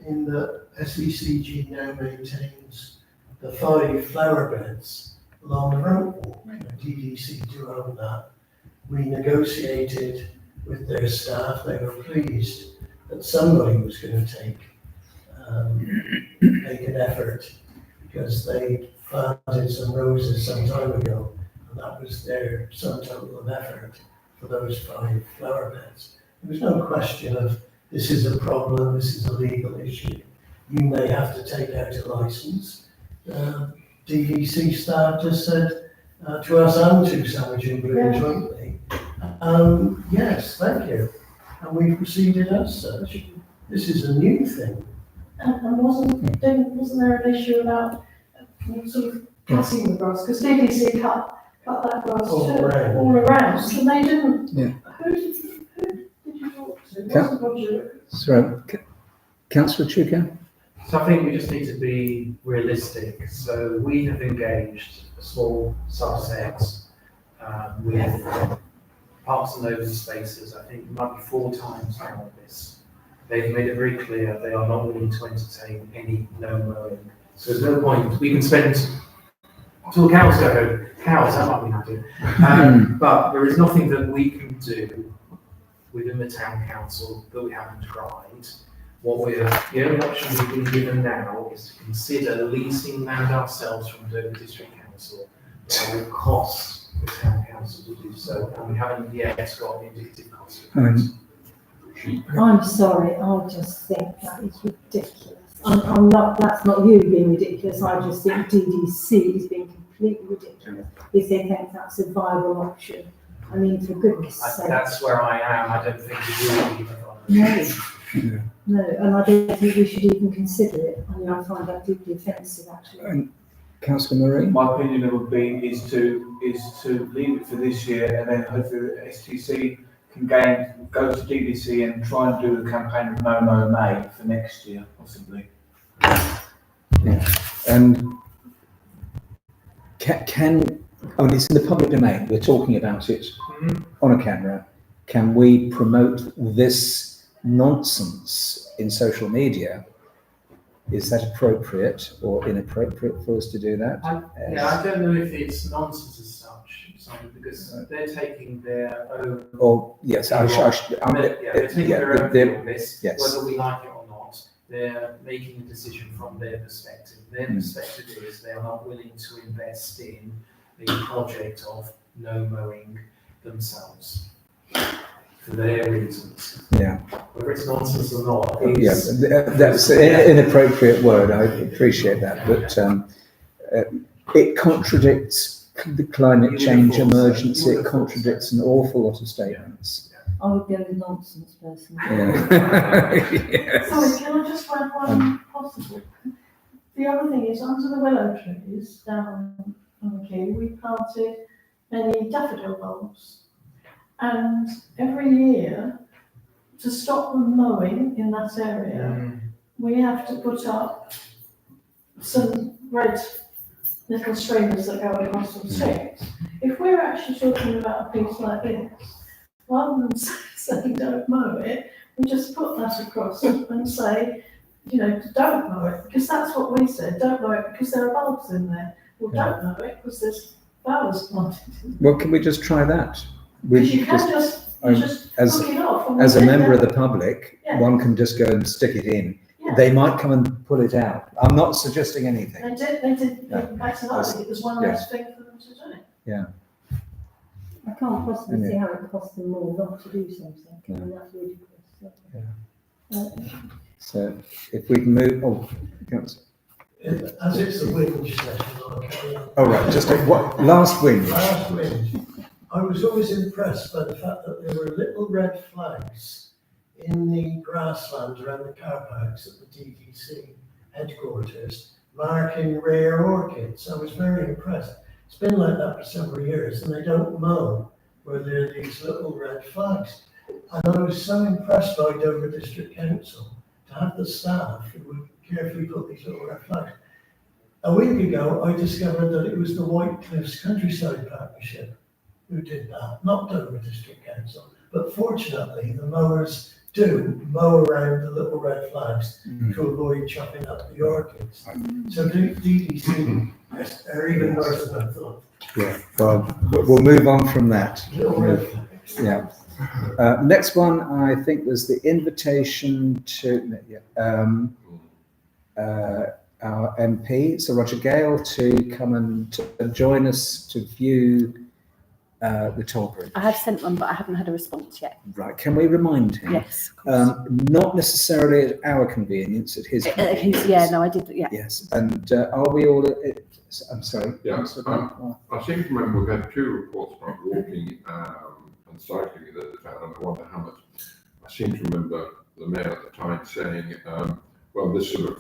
Speaker 6: in that SECG now maintains the 5 flower beds along the road walk. DDC do own that. We negotiated with their staff. They were pleased that somebody was going to take an effort, because they planted some roses some time ago, and that was their sum total of effort for those 5 flower beds. There was no question of this is a problem, this is a legal issue. You may have to take out a licence. DVC staff just said to us and to Sandwich and Blue jointly, yes, thank you. And we proceeded as such. This is a new thing.
Speaker 5: And wasn't there an issue about sort of cutting the grass? Because DVC cut that grass
Speaker 6: All
Speaker 5: too,
Speaker 6: around.
Speaker 5: all around, and they didn't.
Speaker 3: Yeah.
Speaker 5: Who did you talk to? It wasn't Roger.
Speaker 3: Sorry, Councillor Chuka?
Speaker 2: So I think we just need to be realistic. So we have engaged a small subset with parks and open spaces. I think it might be 4 times now on this. They've made it very clear they are not willing to entertain any no mowing. So there's no point. We can spend till the cows go home. Cows, that might be nothing. But there is nothing that we can do within the town council that we haven't tried. The only option we've been given now is to consider leasing land ourselves from Dover District Council. It will cost the town council to do so, and we haven't yet got the indicative cost of that.
Speaker 9: I'm sorry, I just think that is ridiculous. I'm not, that's not you being ridiculous, I just think DDC is being completely ridiculous if they think that's a viable option. I mean, for goodness sake.
Speaker 2: That's where I am. I don't think it will be.
Speaker 9: No, and I don't think we should even consider it. I mean, I find that deeply offensive, actually.
Speaker 3: Councillor Marie?
Speaker 7: My opinion would be is to leave it for this year, and then hopefully the STC can go to DDC and try and do the campaign of No Mow May for next year, possibly.
Speaker 3: Yeah, and it's in the public domain, we're talking about it on a camera. Can we promote this nonsense in social media? Is that appropriate or inappropriate for us to do that?
Speaker 2: I don't know if it's nonsense as such, Simon, because they're taking their own.
Speaker 3: Or yes,
Speaker 2: they're taking their own view on this,
Speaker 3: yes.
Speaker 2: whether we like it or not. They're making a decision from their perspective. Their perspective is they are not willing to invest in the project of no mowing themselves for their reasons.
Speaker 3: Yeah.
Speaker 2: Whether it's nonsense or not.
Speaker 3: That's an inappropriate word. I appreciate that, but it contradicts the climate change emergency. It contradicts an awful lot of statements.
Speaker 9: I would go with nonsense personally.
Speaker 3: Yes.
Speaker 5: Sorry, can I just add one possible? The other thing is, under the willow trees down on the quay, we planted many daffodil bulbs. And every year, to stop them mowing in that area, we have to put up some red little streamers that go across some sticks. If we're actually talking about a piece like this, rather than saying don't mow it, we just put that across and say, don't mow it, because that's what we said, don't mow it because there are bulbs in there. Well, don't mow it because there's flowers planted in there.
Speaker 3: Well, can we just try that?
Speaker 5: Because you can just hook it off.
Speaker 3: As a member of the public, one can just go and stick it in.
Speaker 5: Yeah.
Speaker 3: They might come and pull it out. I'm not suggesting anything.
Speaker 5: They did back tonight, it was one less thing for them to do.
Speaker 3: Yeah.
Speaker 9: I can't possibly see how it costs them more not to do something. I mean, that's ridiculous.
Speaker 3: So if we can move,
Speaker 6: As it's a whinge session, I'll carry on.
Speaker 3: oh right, just last whinge.
Speaker 6: Last whinge. I was always impressed by the fact that there were little red flags in the grassland around the car parks at the DDC headquarters, marking rare orchids. I was very impressed. It's been like that for several years, and they don't mow where there are these little red flags. And I was so impressed by Dover District Council to have the staff who would carefully put these little red flags. A week ago, I discovered that it was the White Cliffs Countryside Partnership who did that, not Dover District Council. But fortunately, the mowers do mow around the little red flags to avoid chopping up the orchids. So DDC are even worse than I thought.
Speaker 3: Yeah, well, we'll move on from that.
Speaker 6: Little red flags.
Speaker 3: Yeah. Next one, I think, was the invitation to our MP, Sir Roger Gale, to come and join us to view the toll bridge?
Speaker 4: I have sent one, but I haven't had a response yet.
Speaker 3: Right, can we remind him?
Speaker 4: Yes, of course.
Speaker 3: Not necessarily at our convenience, at his convenience.
Speaker 4: Yeah, no, I did, yeah.
Speaker 3: Yes, and are we all, I'm sorry.
Speaker 1: Yeah,
Speaker 3: Councillor Brown?
Speaker 1: I seem to remember we've had 2 reports about walking and cycling in the town, and I wonder how much. I seem to remember the mayor at the time saying, well, this sort of,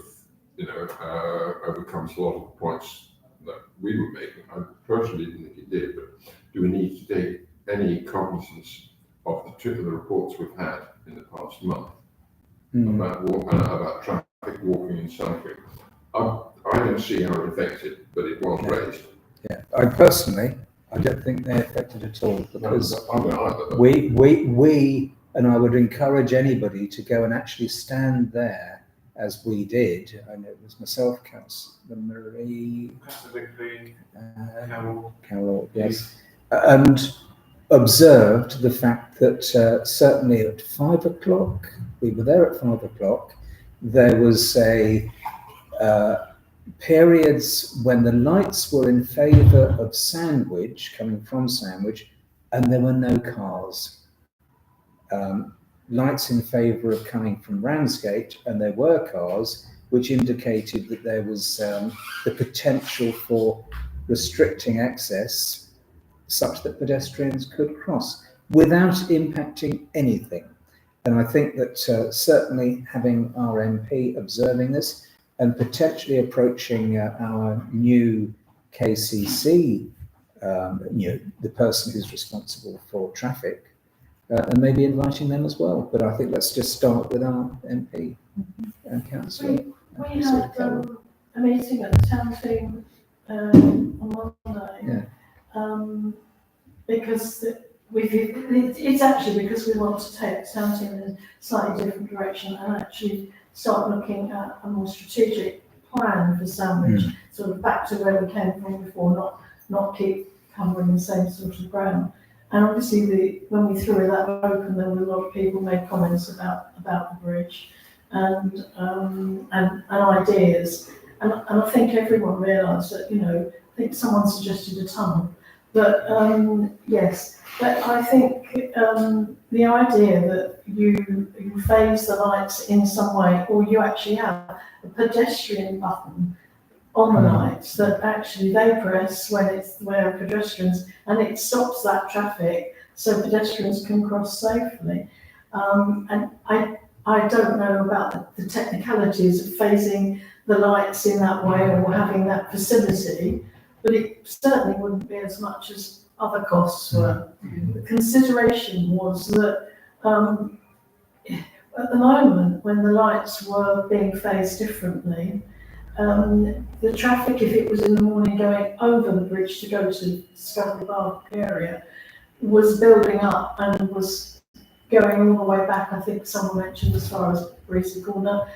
Speaker 1: overcomes a lot of the points that we were making. I personally didn't think it did, but do we need to take any cognizance of the 2 of the reports we've had in the past month about traffic, walking and cycling? I don't see how it affected, but it was raised.
Speaker 3: Yeah, I don't think they're affected at all, because
Speaker 1: I don't either.
Speaker 3: we, and I would encourage anybody to go and actually stand there as we did. I know it was myself, Councillor Marie, Carol, yes, and observed the fact that certainly at 5 o'clock, we were there at 5 o'clock, there was periods when the lights were in favour of Sandwich, coming from Sandwich, and there were no cars. Lights in favour of coming from Ramsgate, and there were cars, which indicated that there was the potential for restricting access such that pedestrians could cross without impacting anything. And I think that certainly having our MP observing this and potentially approaching our new KCC, the person who's responsible for traffic, and maybe inviting them as well. But I think let's just start with our MP and councillor.
Speaker 5: We had a meeting at the town team on Monday.
Speaker 3: Yeah.
Speaker 5: Because it's actually because we want to take the town team in a slightly different direction and actually start looking at a more strategic plan for Sandwich, sort of back to where we came from before, not keep covering the same sort of ground. And obviously, when we threw that open, there were a lot of people made comments about the bridge and ideas. And I think everyone realised that, I think someone suggested a tunnel. But yes, but I think the idea that you phase the lights in some way, or you actually have a pedestrian button on the lights that actually they press when it's where pedestrians, and it stops that traffic so pedestrians can cross safely. And I don't know about the technicalities of phasing the lights in that way or having that facility, but it certainly wouldn't be as much as other costs were. The consideration was that at the moment, when the lights were being phased differently, the traffic, if it was in the morning going over the bridge to go to Scuttle Park area, was building up and was going all the way back. I think someone mentioned as far as Breezy Corner,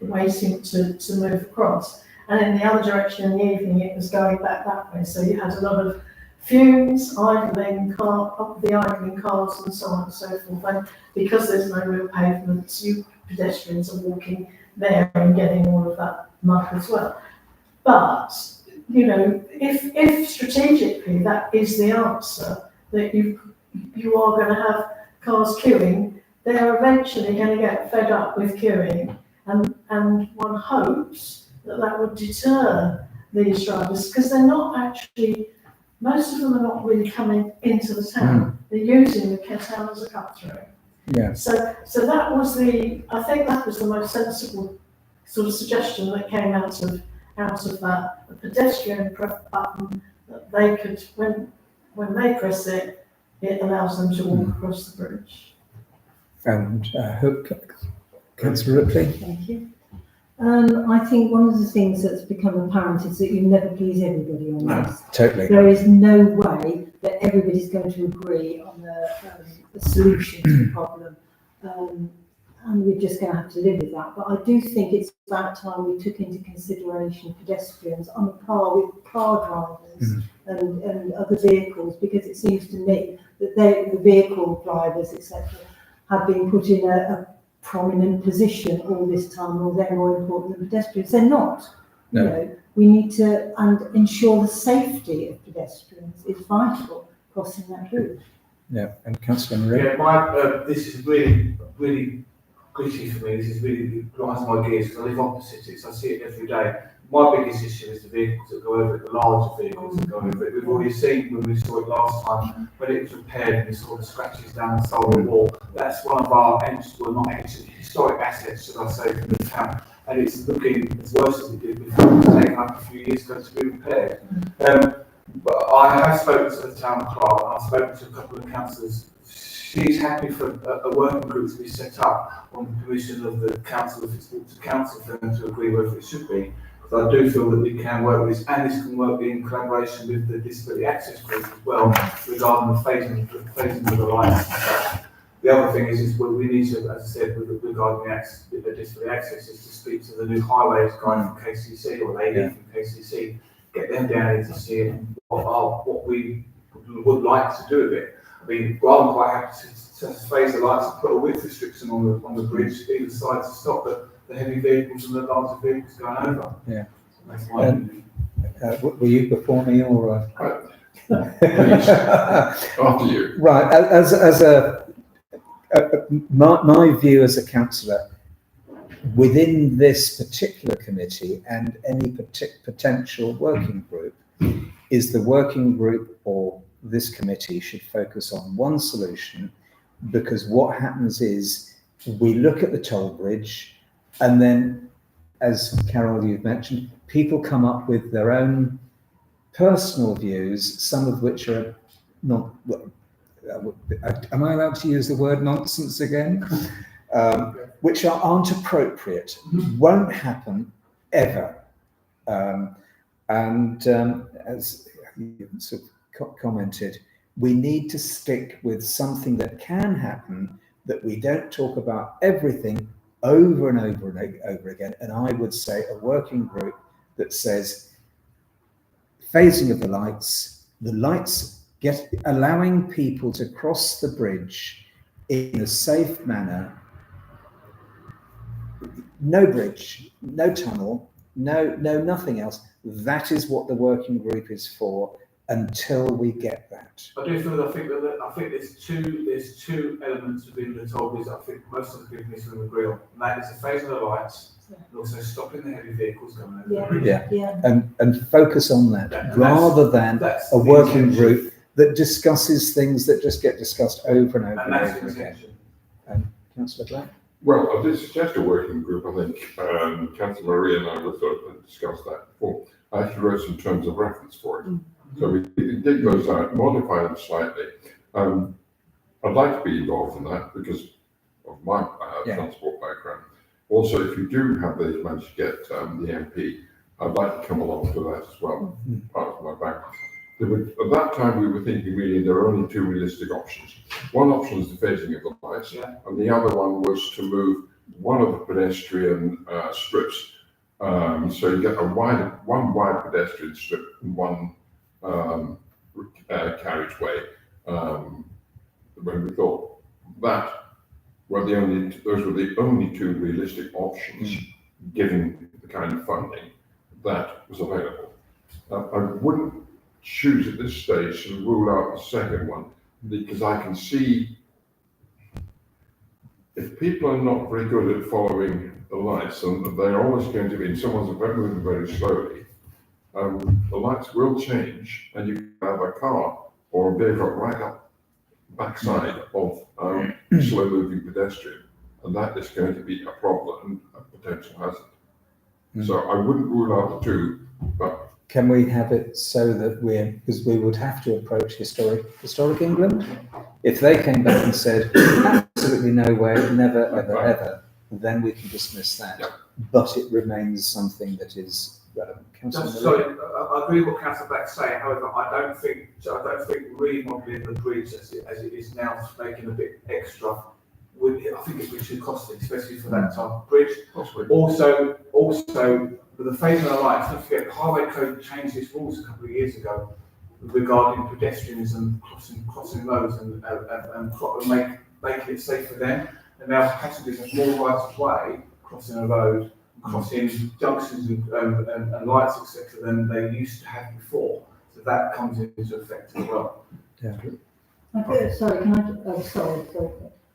Speaker 5: waiting to move across. And in the other direction in the evening, it was going back that way. So you had a lot of fumes, idling cars and so on and so forth. And because there's no real pavements, you pedestrians are walking there and getting all of that mud as well. But, if strategically that is the answer, that you are going to have cars queuing, they're eventually going to get fed up with queuing. And one hopes that would deter these drivers, because they're not actually, most of them are not really coming into the town. They're using the town as a cut through.
Speaker 3: Yeah.
Speaker 5: So that was I think that was the most sensible sort of suggestion that came out of that, the pedestrian button that they could, when they press it, it allows them to walk across the bridge.
Speaker 3: And Councillor Ripley.
Speaker 9: Thank you. I think one of the things that's become apparent is that you never please everybody on this.
Speaker 3: Totally.
Speaker 9: There is no way that everybody's going to agree on the solution to the problem. And we're just going to have to live with that. But I do think it's about time we took into consideration pedestrians on a par with car drivers and other vehicles, because it seems to me that the vehicle drivers, etc., have been put in a prominent position all this time, or they're more important than pedestrians. They're not.
Speaker 3: No.
Speaker 9: We need to ensure the safety of pedestrians is vital. crossing that bridge.
Speaker 3: Yeah, and Councillor Marie?
Speaker 7: Yeah, this is really, really gritty for me. This is really grinds my gears because I live opposite it, so I see it every day. My biggest issue is the vehicles that go over it, the larger vehicles that go over it. We've already seen when we saw it last time, when it was repaired and we saw the scratches down the side of the wall. That's one of our not ancient, historic assets, should I say, from the town. And it's looking as worse as it did before. It was taken up a few years ago to be repaired. But I have spoken to the town clerk, and I've spoken to a couple of councillors. She's happy for a working group to be set up on the permission of the council, if it's brought to council, for them to agree whether it should be. Because I do feel that we can work with this, and this can work in collaboration with the disability access group as well, regarding the phasing of the lights. The other thing is we need to, as I said, regarding the disability access, is to speak to the new highways guy from KCC or lady from KCC, get them down here to see what we would like to do with it. I mean, well, I'm quite happy to phase the lights and put a width restriction on the bridge either side to stop the heavy vehicles and the larger vehicles going over.
Speaker 3: Yeah.
Speaker 7: That's my opinion.
Speaker 3: Were you before me or?
Speaker 1: Please, after you.
Speaker 3: Right, my view as a councillor, within this particular committee and any potential working group, is the working group or this committee should focus on one solution, because what happens is we look at the toll bridge and then, as Carol, you've mentioned, people come up with their own personal views, some of which are not, am I allowed to use the word nonsense again? Which aren't appropriate, won't happen ever. As you sort of commented, we need to stick with something that can happen, that we don't talk about everything over and over and over again. And I would say a working group that says phasing of the lights allowing people to cross the bridge in a safe manner. No bridge, no tunnel, no nothing else. That is what the working group is for until we get that.
Speaker 7: I do feel I think there's two elements within the toll bridge I think most of the people in this room agree on, and that is the phase of the lights and also stopping the heavy vehicles going over the bridge.
Speaker 3: And focus on that rather than a working group that discusses things that just get discussed over and over and over again. Councillor Black?
Speaker 1: Well, I did suggest a working group. I think Councillor Marie and I were sort of discussed that before. I actually wrote some terms of reference for it. So we dig those out, modify them slightly. I'd like to be involved in that because of my transport background. Also, if you do have the manage to get the MP, I'd like to come along to that as well, part of my background. At that time, we were thinking really there are only two realistic options. One option is the phasing of the lights, and the other one was to move one of the pedestrian strips. So you get one wide pedestrian strip and one carriageway. When we thought that those were the only two realistic options, given the kind of funding that was available. I wouldn't choose at this stage to rule out the second one, because I can see if people are not very good at following the lights, and they're always going to be, and someone's moving very slowly, the lights will change, and you can have a car or a vehicle right up backside of slow moving pedestrian, and that is going to be a problem, a potential hazard. So I wouldn't rule out the two, but
Speaker 3: can we have it so that because we would have to approach historic England? If they came back and said, absolutely no way, never, ever, ever, then we can dismiss that. But it remains something that is relevant.
Speaker 7: Sorry, I agree with what Councillor Black's saying. However, I don't think remodelling the bridge as it is now, making a bit extra. I think it'd be too costly, especially for that type of bridge. Also, with the phasing of the lights, don't forget the Highway Code changed its rules a couple of years ago regarding pedestrians and crossing roads and making it safe for them. And now passengers have more rights of way crossing a road, crossing junctions and lights, etc., than they used to have before. So that comes into effect as well.
Speaker 9: Sorry, can I, oh, sorry.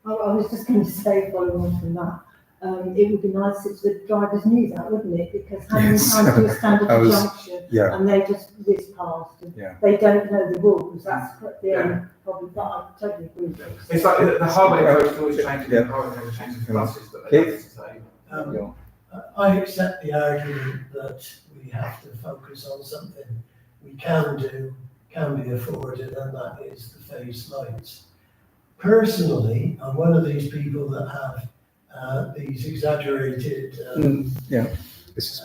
Speaker 9: I was just going to say, following on from that, it would be nice if the drivers knew that, wouldn't it? Because how many
Speaker 3: Yes.
Speaker 9: times do you stand at
Speaker 3: I
Speaker 9: a
Speaker 3: was-
Speaker 9: junction
Speaker 3: yeah.
Speaker 9: and they just whiz past and
Speaker 3: Yeah.
Speaker 9: they don't know the rules? That's the only problem, but I totally agree with you.
Speaker 7: It's like the highway approach is always changing,
Speaker 3: Yeah.
Speaker 7: the highway approach changes the buses that they have to say.
Speaker 6: I accept the argument that we have to focus on something we can do, can be afforded, and that is the phase lights. Personally, I'm one of these people that have these exaggerated
Speaker 3: This is,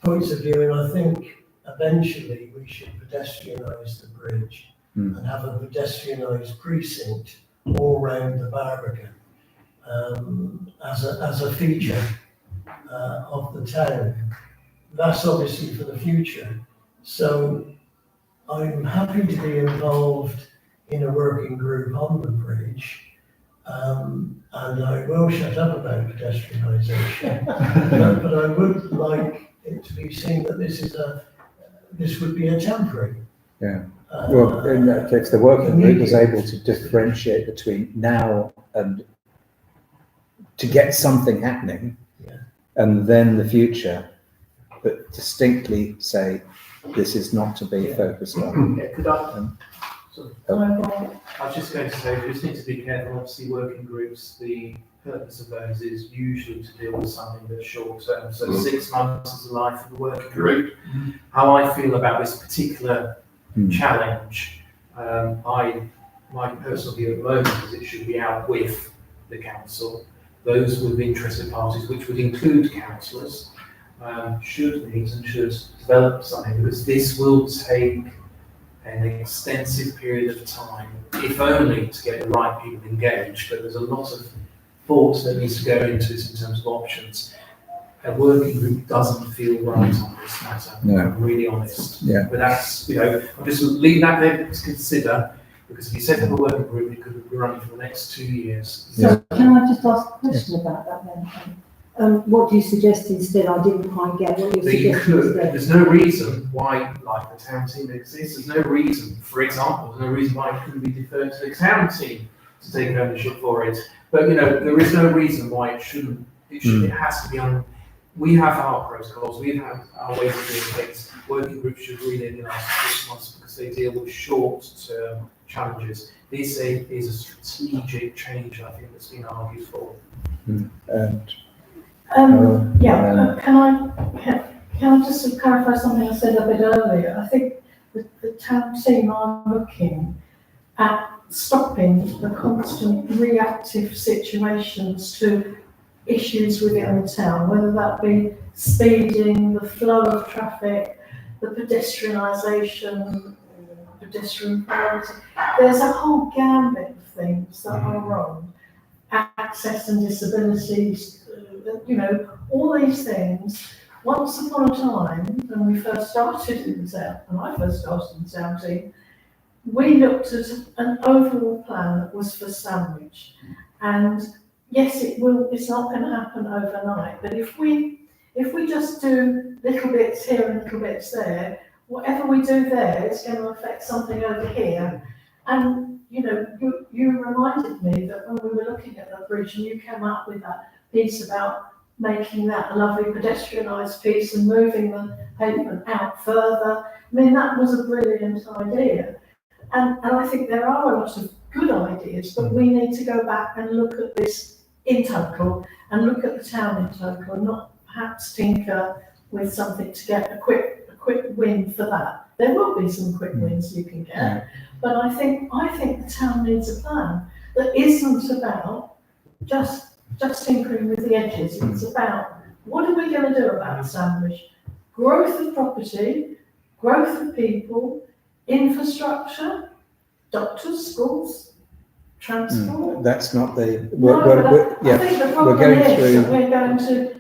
Speaker 6: points of view, and I think eventually we should pedestrianise the bridge and have a pedestrianised precinct all round the Barbican as a feature of the town. That's obviously for the future. So I'm happy to be involved in a working group on the bridge. And I will shut up about pedestrianisation, but I would like it to be seen that this would be a temporary.
Speaker 3: Yeah. Well, in that case, the working group was able to differentiate between now and to get something happening, and then the future, but distinctly say this is not to be focused on.
Speaker 2: Yeah, could I? I was just going to say, we just need to be careful. Obviously, working groups, the purpose of those is usually to deal with something that's short term. So 6 months is the life of the working group. How I feel about this particular challenge, my personal view at the moment is it should be out with the council. Those with interested parties, which would include councillors, should meet and should develop something, because this will take an extensive period of time, if only to get the right people engaged. But there's a lot of thought that needs to go into this in terms of options. A working group doesn't feel right on this matter.
Speaker 3: No.
Speaker 2: I'm really honest.
Speaker 3: Yeah.
Speaker 2: But that's, I'm just leaving that there to consider, because if you set up a working group, it could be running for the next 2 years.
Speaker 9: So can I just ask a question about that then? What do you suggest instead? I didn't quite get what you're
Speaker 2: That you
Speaker 9: suggesting
Speaker 2: could,
Speaker 9: instead.
Speaker 2: there's no reason why, like the town team exists, there's no reason, for example, there's no reason why it couldn't be deferred to the town team to take ownership for it. But, there is no reason why it shouldn't, it has to be on, we have our protocols, we have our ways of doing things. Working groups should really last 6 months because they deal with short-term challenges. This is a strategic change, I think, that's been argued for.
Speaker 3: And
Speaker 5: Can I just clarify something I said a bit earlier? I think the town team are looking at stopping the constant reactive situations to issues within the town, whether that be speeding, the flow of traffic, the pedestrianisation, pedestrian priority. There's a whole gambit of things that are wrong. Access and disabilities, all these things. Once upon a time, when we first started in the town, and I first started in the town team, we looked at an overall plan that was for Sandwich. And yes, it's not going to happen overnight, but if we just do little bits here and little bits there, whatever we do there is going to affect something over here. And you reminded me that when we were looking at the bridge and you came up with that piece about making that a lovely pedestrianised piece and moving the pavement out further. I mean, that was a brilliant idea. And I think there are a lot of good ideas, but we need to go back and look at this in total and look at the town in total and not perhaps tinker with something to get a quick win for that. There will be some quick wins you can get, but I think the town needs a plan that isn't about just tinkering with the edges. It's about what are we going to do about Sandwich? Growth of property, growth of people, infrastructure, doctors, schools, transport.
Speaker 3: that's not the.
Speaker 5: I think the problem
Speaker 3: going
Speaker 5: is
Speaker 3: through-
Speaker 5: that we're going to,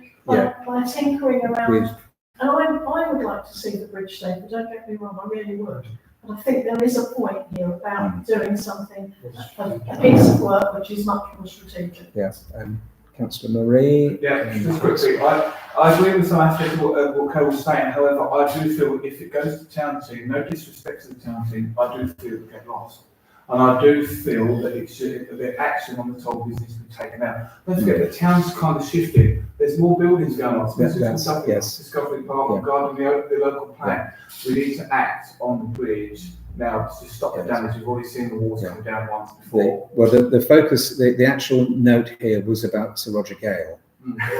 Speaker 5: by tinkering around, and I would like to see the bridge safer, don't get me wrong, I really would. But I think there is a point here about doing something, a piece of work which is much more strategic.
Speaker 3: Yes, Councillor Marie.
Speaker 7: Yeah, just quickly, I agree with some aspects of what Cole was saying. However, I do feel if it goes to the town team, no disrespect to the town team, I do feel it will get lost. And I do feel that it should, that the action on the toll business be taken out. Don't forget the town's kind of shifting. There's more buildings going on.
Speaker 3: Yes.
Speaker 7: Discovery Park, regarding the local plan. We need to act on the bridge now to stop the damage. We've already seen the water come down once before.
Speaker 3: Well, the focus, the actual note here was about Sir Roger Gale.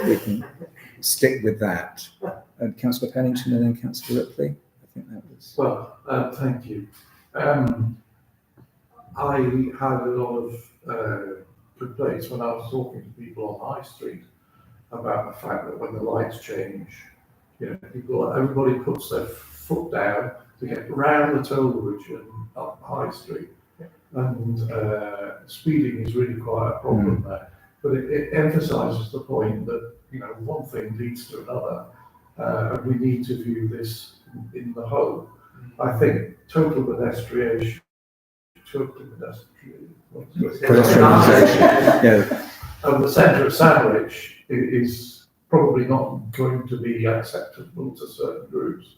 Speaker 3: We can stick with that. And Councillor Pennington and then Councillor Ripley. I think that was.
Speaker 8: Well, thank you. I had a lot of complaints when I was talking to people on High Street about the fact that when the lights change, everybody puts their foot down to get round the toll bridge and up High Street. And speeding is really quite a problem there. But it emphasises the point that, one thing leads to another. And we need to view this in the whole. I think total pedestrianisation of the centre of Sandwich is probably not going to be acceptable to certain groups.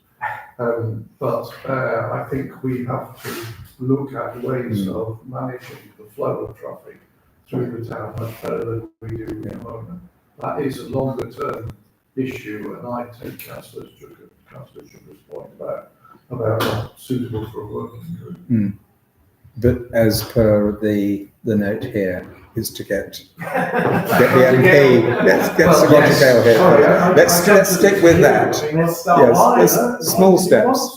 Speaker 8: But I think we have to look at ways of managing the flow of traffic through the town much better than we do at the moment. That is a longer term issue, and I take Councillor Sugar's point about not suitable for a working group.
Speaker 3: But as per the note here, is to get the MP. Let's get Sir Roger Gale here.
Speaker 8: Sorry,
Speaker 3: Let's stick with that. Yes, small steps.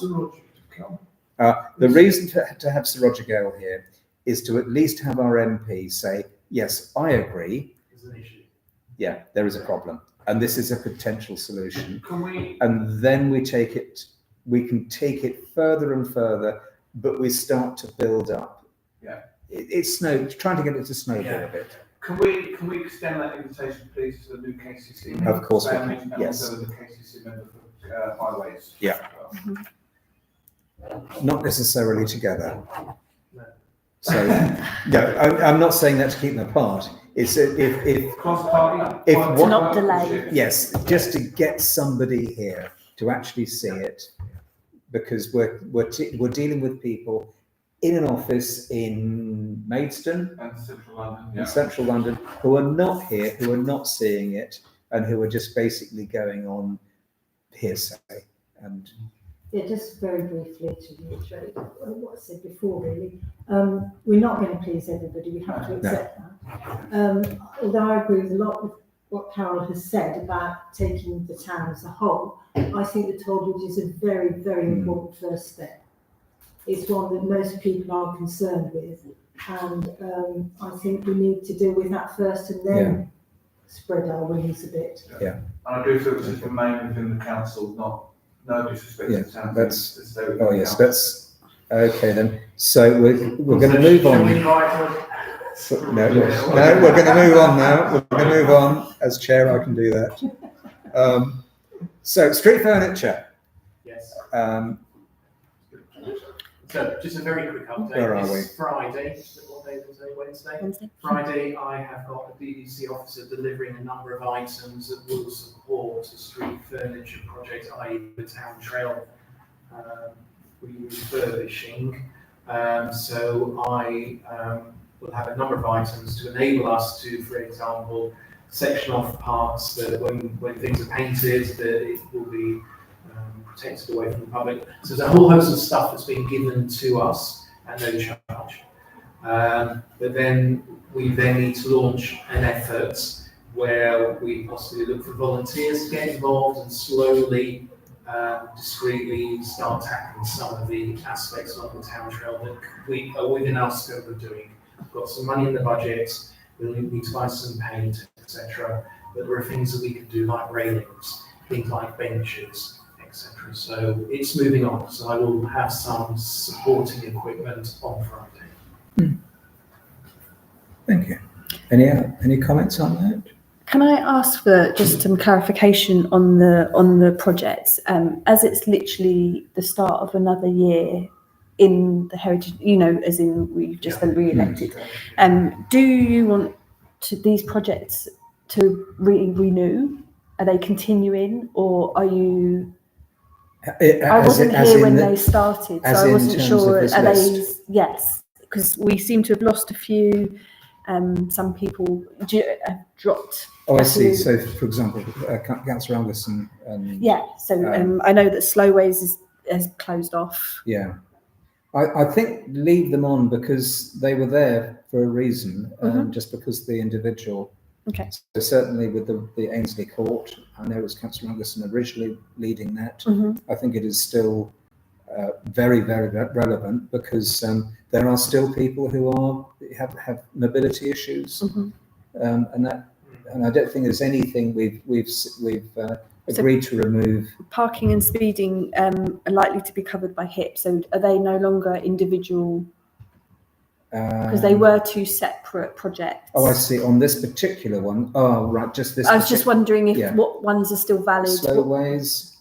Speaker 3: The reason to have Sir Roger Gale here is to at least have our MP say, yes, I agree.
Speaker 2: There's an issue.
Speaker 3: Yeah, there is a problem, and this is a potential solution.
Speaker 2: Can we?
Speaker 3: And then we can take it further and further, but we start to build up.
Speaker 7: Yeah.
Speaker 3: It's trying to get it to snowball a bit.
Speaker 7: Can we extend that invitation, please, to the new KCC member?
Speaker 3: Of course we can,
Speaker 7: and
Speaker 3: yes.
Speaker 7: also the KCC member for highways.
Speaker 3: Yeah. Not necessarily together.
Speaker 2: No.
Speaker 3: So, I'm not saying that to keep them apart. It's if
Speaker 7: Cross-party?
Speaker 3: If
Speaker 4: To not delay.
Speaker 3: yes, just to get somebody here to actually see it, because we're dealing with people in an office in Maidstone
Speaker 7: And Central London,
Speaker 3: in central London who are not here, who are not seeing it, and who are just basically going on hearsay. And
Speaker 9: just very briefly to reiterate what I said before, really. We're not going to please everybody, we have to accept that. Although I agree with a lot of what Carol has said about taking the town as a whole, I think the toll bridge is a very, very important first step. It's one that most people are concerned with, and I think we need to deal with that first and then spread our wings a bit.
Speaker 3: Yeah.
Speaker 7: And I do feel it should remain within the council, no disrespect to the town.
Speaker 3: That's that's okay then. So we're going to move on. No, we're going to move on now. We're going to move on. As chair, I can do that. So street furniture.
Speaker 2: Yes.
Speaker 3: So
Speaker 2: just a very quick update.
Speaker 3: Where are we?
Speaker 2: This Friday, what day was it? Wednesday?
Speaker 4: Wednesday.
Speaker 2: Friday, I have got a BBC officer delivering a number of items that will support a street furniture project, i.e. the town trail refurbishing. So I will have a number of items to enable us to, for example, section off parts that when things are painted, that it will be protected away from the public. So there's a whole host of stuff that's been given to us at no charge. But then we need to launch an effort where we possibly look for volunteers to get involved and slowly, discreetly start tackling some of the aspects of the town trail that we are within our scope of doing. We've got some money in the budget, we'll need to buy some paint, etc. But there are things that we can do like railings, things like benches, etc. So it's moving on. So I will have some supporting equipment on Friday.
Speaker 3: Thank you. Any comments on that?
Speaker 4: Can I ask for just some clarification on the projects? As it's literally the start of another year in the heritage, as in we've just been re-elected. Do you want these projects to renew? Are they continuing, or are you? I wasn't here when they started, so I wasn't sure. Are they? Yes. because we seem to have lost a few. Some people have dropped.
Speaker 3: Oh, I
Speaker 4: a
Speaker 3: see.
Speaker 4: few.
Speaker 3: So, for example, Councillor Anderson.
Speaker 4: Yeah. So I know that Slowways is closed off.
Speaker 3: Yeah. I think leave them on because they were there for a reason, just because the individual.
Speaker 4: Okay.
Speaker 3: So certainly with the Ainsley Court, I know it was Councillor Anderson originally leading that. I think it is still very, very relevant because there are still people who have mobility issues, and I don't think there's anything we've agreed to remove.
Speaker 4: Parking and speeding are likely to be covered by HIP. So are they no longer individual? Because they were two separate projects.
Speaker 3: Oh, I see. On this particular one. Oh, right. Just this.
Speaker 4: I was just wondering if what ones are still valid.
Speaker 3: Slowways.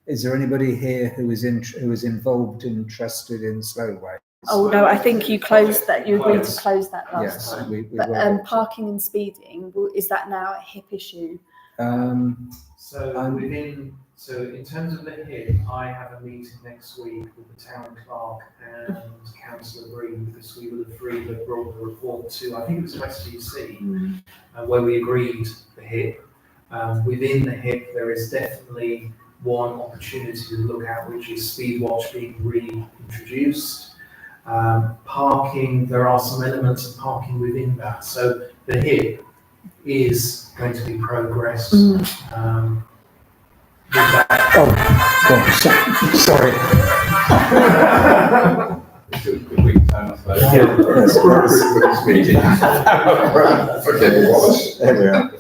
Speaker 3: Is there anybody here who is involved, interested in Slowways?
Speaker 4: Oh no, I think you closed that. You agreed to close that last time.
Speaker 3: We
Speaker 4: but
Speaker 3: were.
Speaker 4: Parking and speeding, is that now a HIP issue?
Speaker 2: So in terms of the HIP, I have a meeting next week with the town clerk and Councillor Green, because we were the three that brought the report to, I think it was to SGC, where we agreed the HIP. Within the HIP, there is definitely one opportunity to look at, which is speed watch being reintroduced. Parking, there are some elements of parking within that. So the HIP is going to be progressed.
Speaker 3: Oh, God, sorry.
Speaker 1: There we are.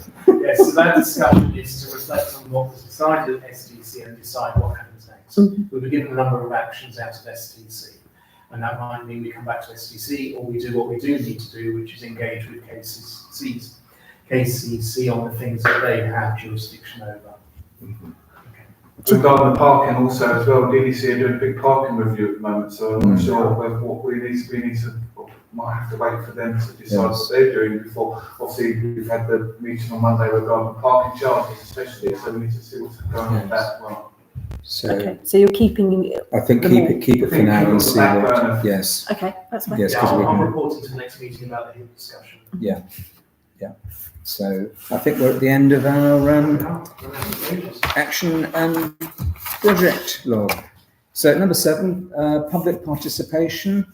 Speaker 2: Yes, so that discussion is to reflect on what was decided at STC and decide what happens next. We'll be given a number of actions out of STC, and that might mean we come back to STC, or we do what we do need to do, which is engage with KCC on the things that they have jurisdiction over.
Speaker 7: Regarding the parking also as well, DDC are doing a big parking review at the moment, so I'm not sure whether what we need to might have to wait for them to decide what they're doing before. Obviously, we've had the meeting on Monday regarding parking charges especially, so we need to see what's going on with that as well.
Speaker 3: So,
Speaker 4: so you're keeping.
Speaker 3: I think keep it for now and see what. Yes.
Speaker 4: Okay, that's fine.
Speaker 3: Yes,
Speaker 2: I'll report to the next meeting about the HIP discussion.
Speaker 3: Yeah. So I think we're at the end of our action and project log. So number 7, public participation.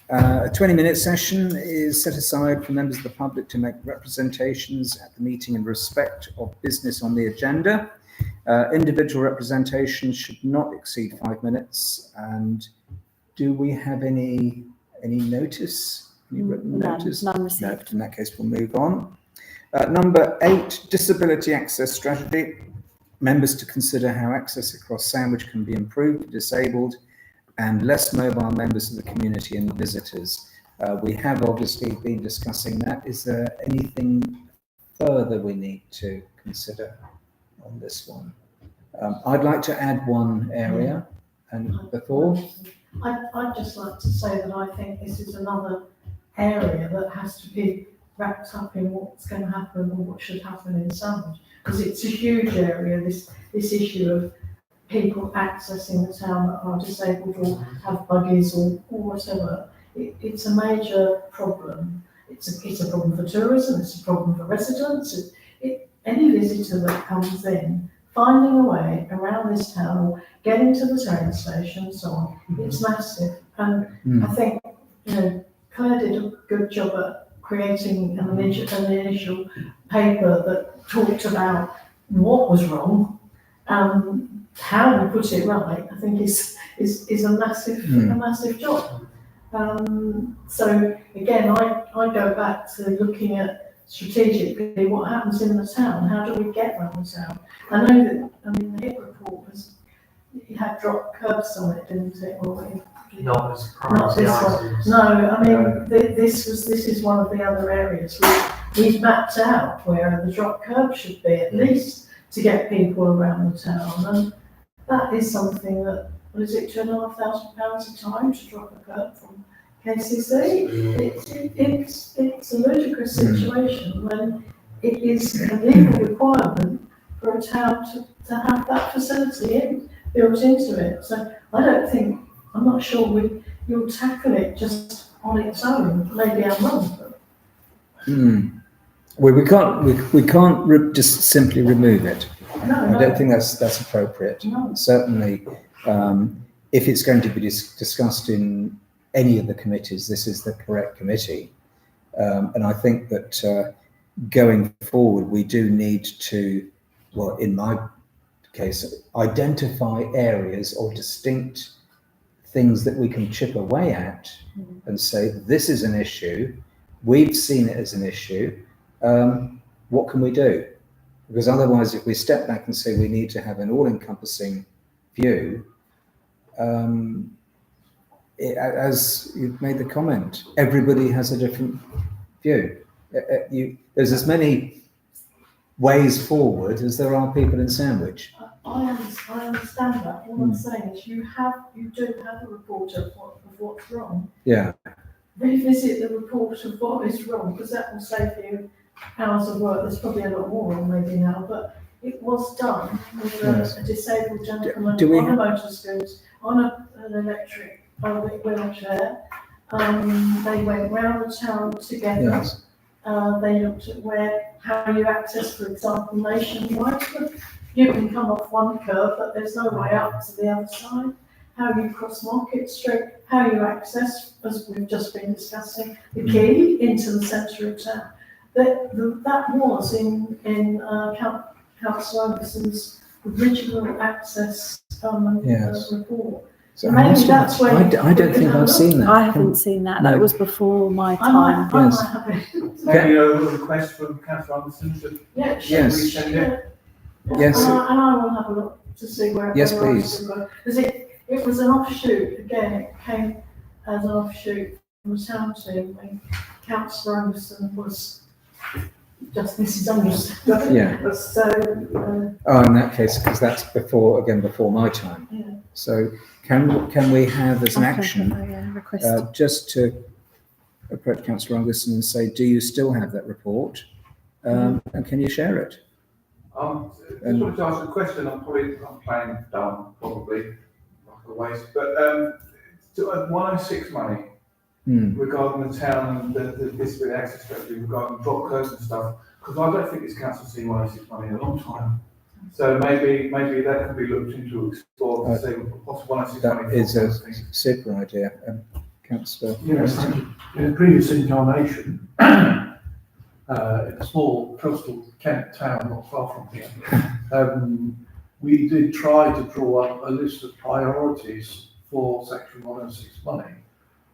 Speaker 3: A 20-minute session is set aside for members of the public to make representations at the meeting in respect of business on the agenda. Individual representation should not exceed 5 minutes. And do we have any notice? Any written notice?
Speaker 4: None received.
Speaker 3: No, in that case, we'll move on. Number 8, disability access strategy. Members to consider how access across Sandwich can be improved for disabled and less mobile members of the community and visitors. We have obviously been discussing that. Is there anything further we need to consider on this one? I'd like to add one area, and before.
Speaker 5: I'd just like to say that I think this is another area that has to be wrapped up in what's going to happen or what should happen in Sandwich, because it's a huge area, this issue of people accessing the town that are disabled or have buggies or whatever. It's a major problem. It's a problem for tourism, it's a problem for residents. Any visitor that comes in, finding a way around this town or getting to the train station and so on, it's massive. And I think, Claire did a good job at creating an initial paper that talked about what was wrong, how we put it right. I think is a massive job. So again, I go back to looking at strategically what happens in the town. How do we get around the town? I know that the HIP report it had dropped curbs on it, didn't it?
Speaker 2: Not as
Speaker 5: Not this
Speaker 2: priority
Speaker 5: one. No, this is one of the other areas we've mapped out where the drop curb should be, at least to get people around the town. And that is something that, what is it, £2,500 a time to drop a curb from KCC? It's a ludicrous situation when it is a legal requirement for a town to have that facility built into it. So I'm not sure you'll tackle it just on its own. Maybe I'm wrong, but
Speaker 3: Well, we can't just simply remove it. I don't think that's appropriate.
Speaker 5: No.
Speaker 3: Certainly, if it's going to be discussed in any of the committees, this is the correct committee. And I think that going forward, we do need to, well, in my case, identify areas or distinct things that we can chip away at and say, this is an issue, we've seen it as an issue, what can we do? Because otherwise, if we step back and say we need to have an all-encompassing view, as you've made the comment, everybody has a different view. There's as many ways forward as there are people in Sandwich.
Speaker 5: I understand that. All I'm saying is you do have a report of what's wrong.
Speaker 3: Yeah.
Speaker 5: Revisit the report of what is wrong, because that will save you hours of work. There's probably a lot more on maybe now, but it was done with a disabled gentleman on a motor scooter, on an electric wheelchair. They went round the town together.
Speaker 3: Yes.
Speaker 5: They looked at how you access, for example, nationwide. You can come off one curve, but there's no way up to the other side. How you cross Market Street, how you access, as we've just been discussing, the key into the centre of town. That was in Councillor Anderson's original access report.
Speaker 3: So
Speaker 5: Maybe that's where
Speaker 3: I don't think I've seen that.
Speaker 4: I haven't seen that. That was before my
Speaker 5: I
Speaker 4: time.
Speaker 5: might have it.
Speaker 7: Maybe a request from Councillor Anderson to
Speaker 5: Yeah,
Speaker 3: Yes.
Speaker 7: resend it.
Speaker 3: Yes.
Speaker 5: And I will have a look to see where.
Speaker 3: Yes,
Speaker 5: where
Speaker 3: please.
Speaker 5: Because it was an offshoot, again, it came as an offshoot from the town team when Councillor Anderson was just Mrs. Anderson.
Speaker 3: Yeah.
Speaker 5: So,
Speaker 3: In that case, because that's before my time.
Speaker 5: yeah.
Speaker 3: So can we have as an
Speaker 4: Okay,
Speaker 3: action,
Speaker 4: request.
Speaker 3: just to approach Councillor Anderson and say, do you still have that report? And can you share it?
Speaker 7: Just wanted to ask a question. I'm playing dumb, probably, like a waste. But 106 money regarding the town and the disability access strategy, regarding drop codes and stuff, because I don't think this council's seen 106 money in a long time. So maybe that could be looked into, explored, to see what possible 106 money.
Speaker 3: That is a super idea, Councillor.
Speaker 8: Yes, thank you. In a previous incarnation, in a small coastal Kent town not far from here, we did try to draw up a list of priorities for Section 106 money,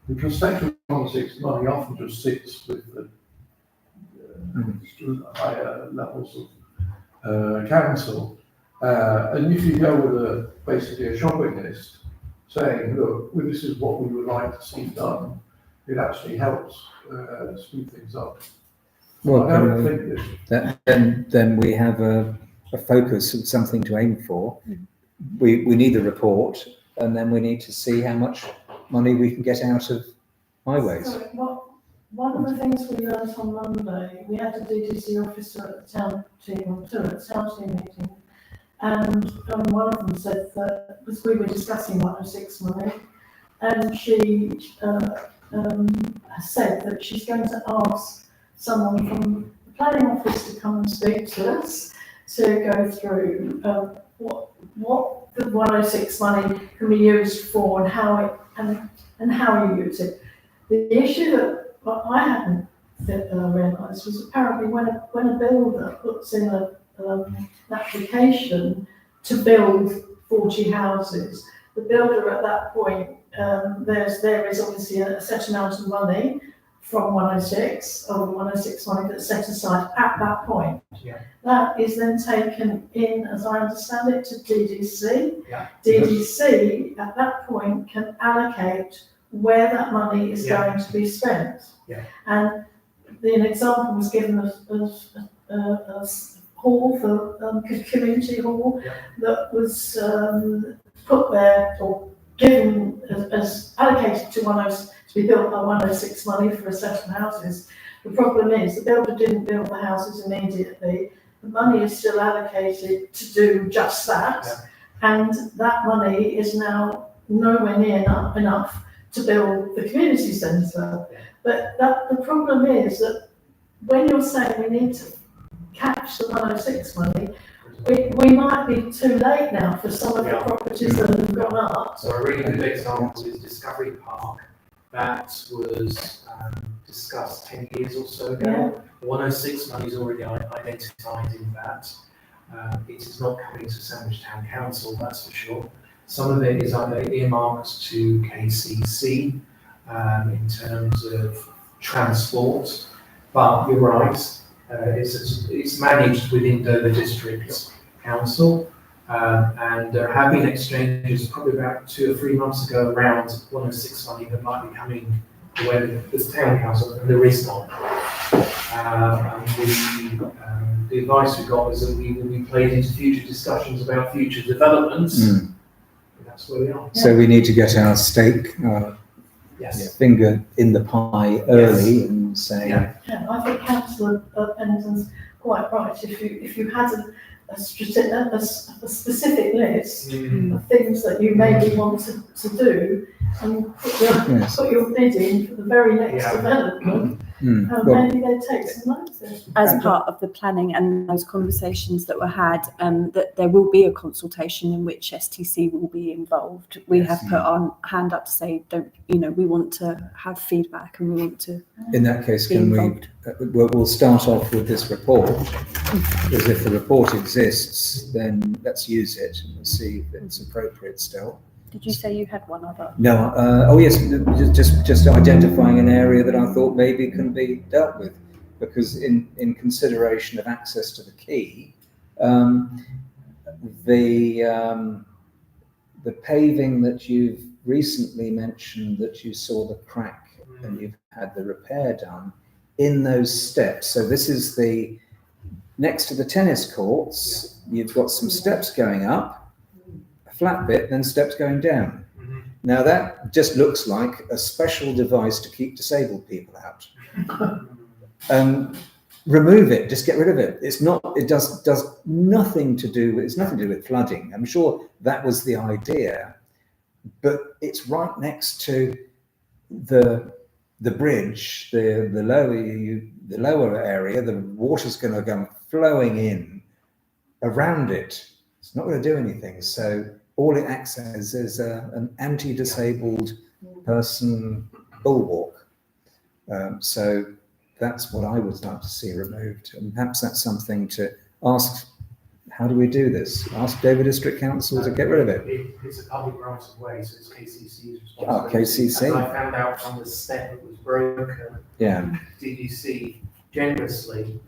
Speaker 8: because Section 106 money often just sits with the higher levels of council. And if you go with basically a shopping list saying, look, well, this is what we would like to see done, it actually helps speed things up.
Speaker 3: Well,
Speaker 8: I don't think this.
Speaker 3: then we have a focus and something to aim for. We need the report, and then we need to see how much money we can get out of highways.
Speaker 5: So, one of the things we learned on Monday, we had a DDC officer at the town team, at the town team meeting, and one of them said that, because we were discussing 106 money, and she said that she's going to ask someone from the planning office to come and speak to us to go through what the 106 money can be used for and how you use it. The issue that I hadn't realised was apparently when a builder puts in an application to build 40 houses, the builder at that point, there is obviously a set amount of money from 106, or the 106 money that's set aside at that point.
Speaker 2: Yeah.
Speaker 5: That is then taken in, as I understand it, to DDC.
Speaker 2: Yeah.
Speaker 5: DDC at that point can allocate where that money is going to be spent.
Speaker 2: Yeah.
Speaker 5: And an example was given of a hall, for community hall, that was put there or given as allocated to be built by 106 money for a set of houses. The problem is the builder didn't build the houses immediately. The money is still allocated to do just that, and that money is now nowhere near enough to build the community centre. But the problem is that when you're saying we need to catch the 106 money, we might be too late now for some of the properties that have gone up.
Speaker 2: So a really good example is Discovery Park. That was discussed 10 years or so ago. 106 money is already identified in that. It is not coming to Sandwich Town Council, that's for sure. Some of it is earmarked to KCC in terms of transport, but you're right, it's managed within Dover District Council, and there have been exchanges probably about 2 or 3 months ago around 106 money that might be coming the way of the town council, and there is not. The advice we got is that we will be played into future discussions about future developments. That's where we are.
Speaker 3: So we need to get our stake, finger in the pie early and say.
Speaker 5: Yeah, I think Councillor Pennington's quite right. If you had a specific list of things that you maybe want to do, and put your bid in for the very next development, maybe they'd take some notice.
Speaker 4: As part of the planning and those conversations that were had, that there will be a consultation in which STC will be involved. We have put our hand up to say, we want to have feedback and we want to.
Speaker 3: In that case, we'll start off with this report, because if the report exists, then let's use it and see if it's appropriate still.
Speaker 4: Did you say you had one other?
Speaker 3: No, yes, just identifying an area that I thought maybe can be dealt with, because in consideration of access to the quay, the paving that you've recently mentioned, that you saw the crack and you've had the repair done in those steps. So this is next to the tennis courts, you've got some steps going up, flat bit, then steps going down. Now that just looks like a special device to keep disabled people out. Remove it, just get rid of it. It's not. It does nothing to do. It's nothing to do with flooding. I'm sure that was the idea, but it's right next to the bridge, the lower area. The water's going to go flowing in around it. It's not going to do anything. So all it acts as is an anti-disabled person bulwark. So that's what I would like to see removed. And perhaps that's something to ask, how do we do this? Ask Dover District Council to get rid of it.
Speaker 2: It's a public right of way, so it's KCC's responsibility.
Speaker 3: KCC.
Speaker 2: And I found out on the step that was broken. DDC generously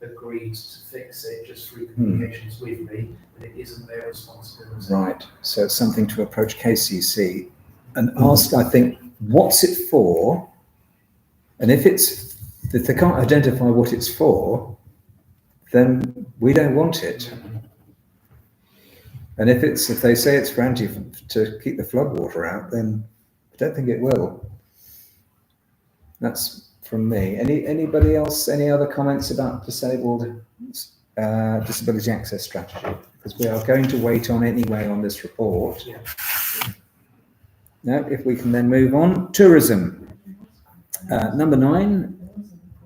Speaker 2: agreed to fix it just through communications with me, and it isn't their responsibility.
Speaker 3: Right, so it's something to approach KCC and ask, I think, what's it for? And if they can't identify what it's for, then we don't want it. And if they say it's for to keep the floodwater out, then I don't think it will. That's from me. Anybody else? Any other comments about disability access strategy? Because we are going to wait on anyway on this report. Now, if we can then move on, tourism. Number 9,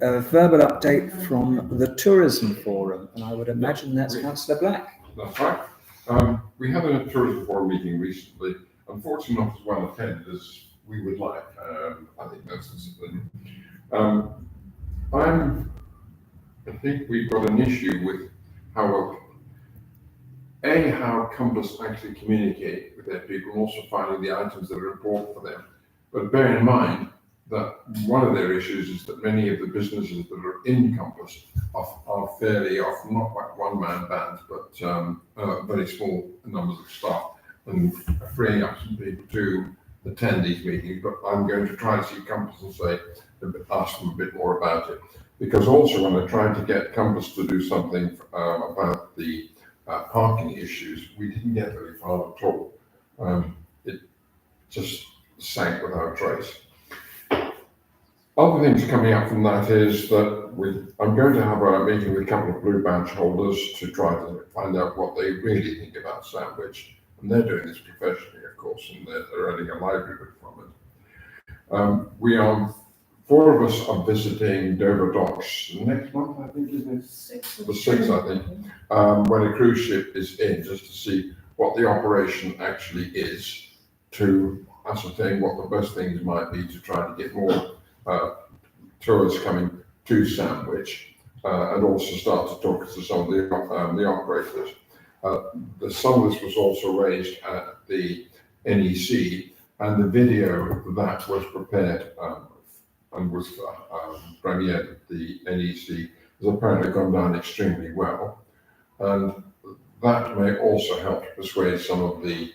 Speaker 3: a verbal update from the Tourism Forum, and I would imagine that's Councillor Black.
Speaker 1: That's right. We had a tourism forum meeting recently. Unfortunately, not as well attended as we would like. I think that's discipline. I think we've got an issue with how Compass actually communicate with their people, and also finding the items that are important for them. But bear in mind that one of their issues is that many of the businesses that are in Compass are fairly often not like one-man bands, but very small numbers of staff, and freeing up some people to attend these meetings. But I'm going to try to see Compass and ask them a bit more about it. Because also when I tried to get Compass to do something about the parking issues, we didn't get very far at all. It just sank without trace. Other things coming up from that is that I'm going to have a meeting with a couple of blue badge holders to try to find out what they really think about Sandwich. And they're doing this professionally, of course, and they're earning a livelihood from it. We are, four of us are visiting Dover Docks next month, I think it is. The 6th, I think, when a cruise ship is in, just to see what the operation actually is, to ascertain what the best things might be to try to get more tours coming to Sandwich, and also start to talk to some of the operators. Some of this was also raised at the NEC, and the video that was prepared and was premiered at the NEC has apparently gone down extremely well. And that may also help to persuade some of the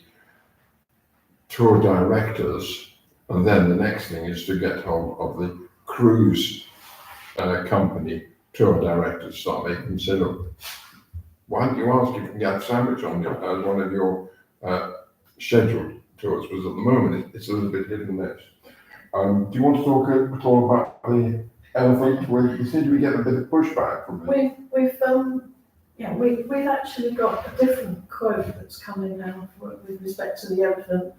Speaker 1: tour directors. And then the next thing is to get hold of the cruise company tour directors, start making them say, look, why don't you ask if you can get Sandwich on as one of your scheduled tours? Because at the moment it's a little bit hit and miss. Do you want to talk at all about the elephant? Well, you seem to be getting a bit of pushback from it.
Speaker 5: We've actually got a different quote that's coming now with respect to the elephant.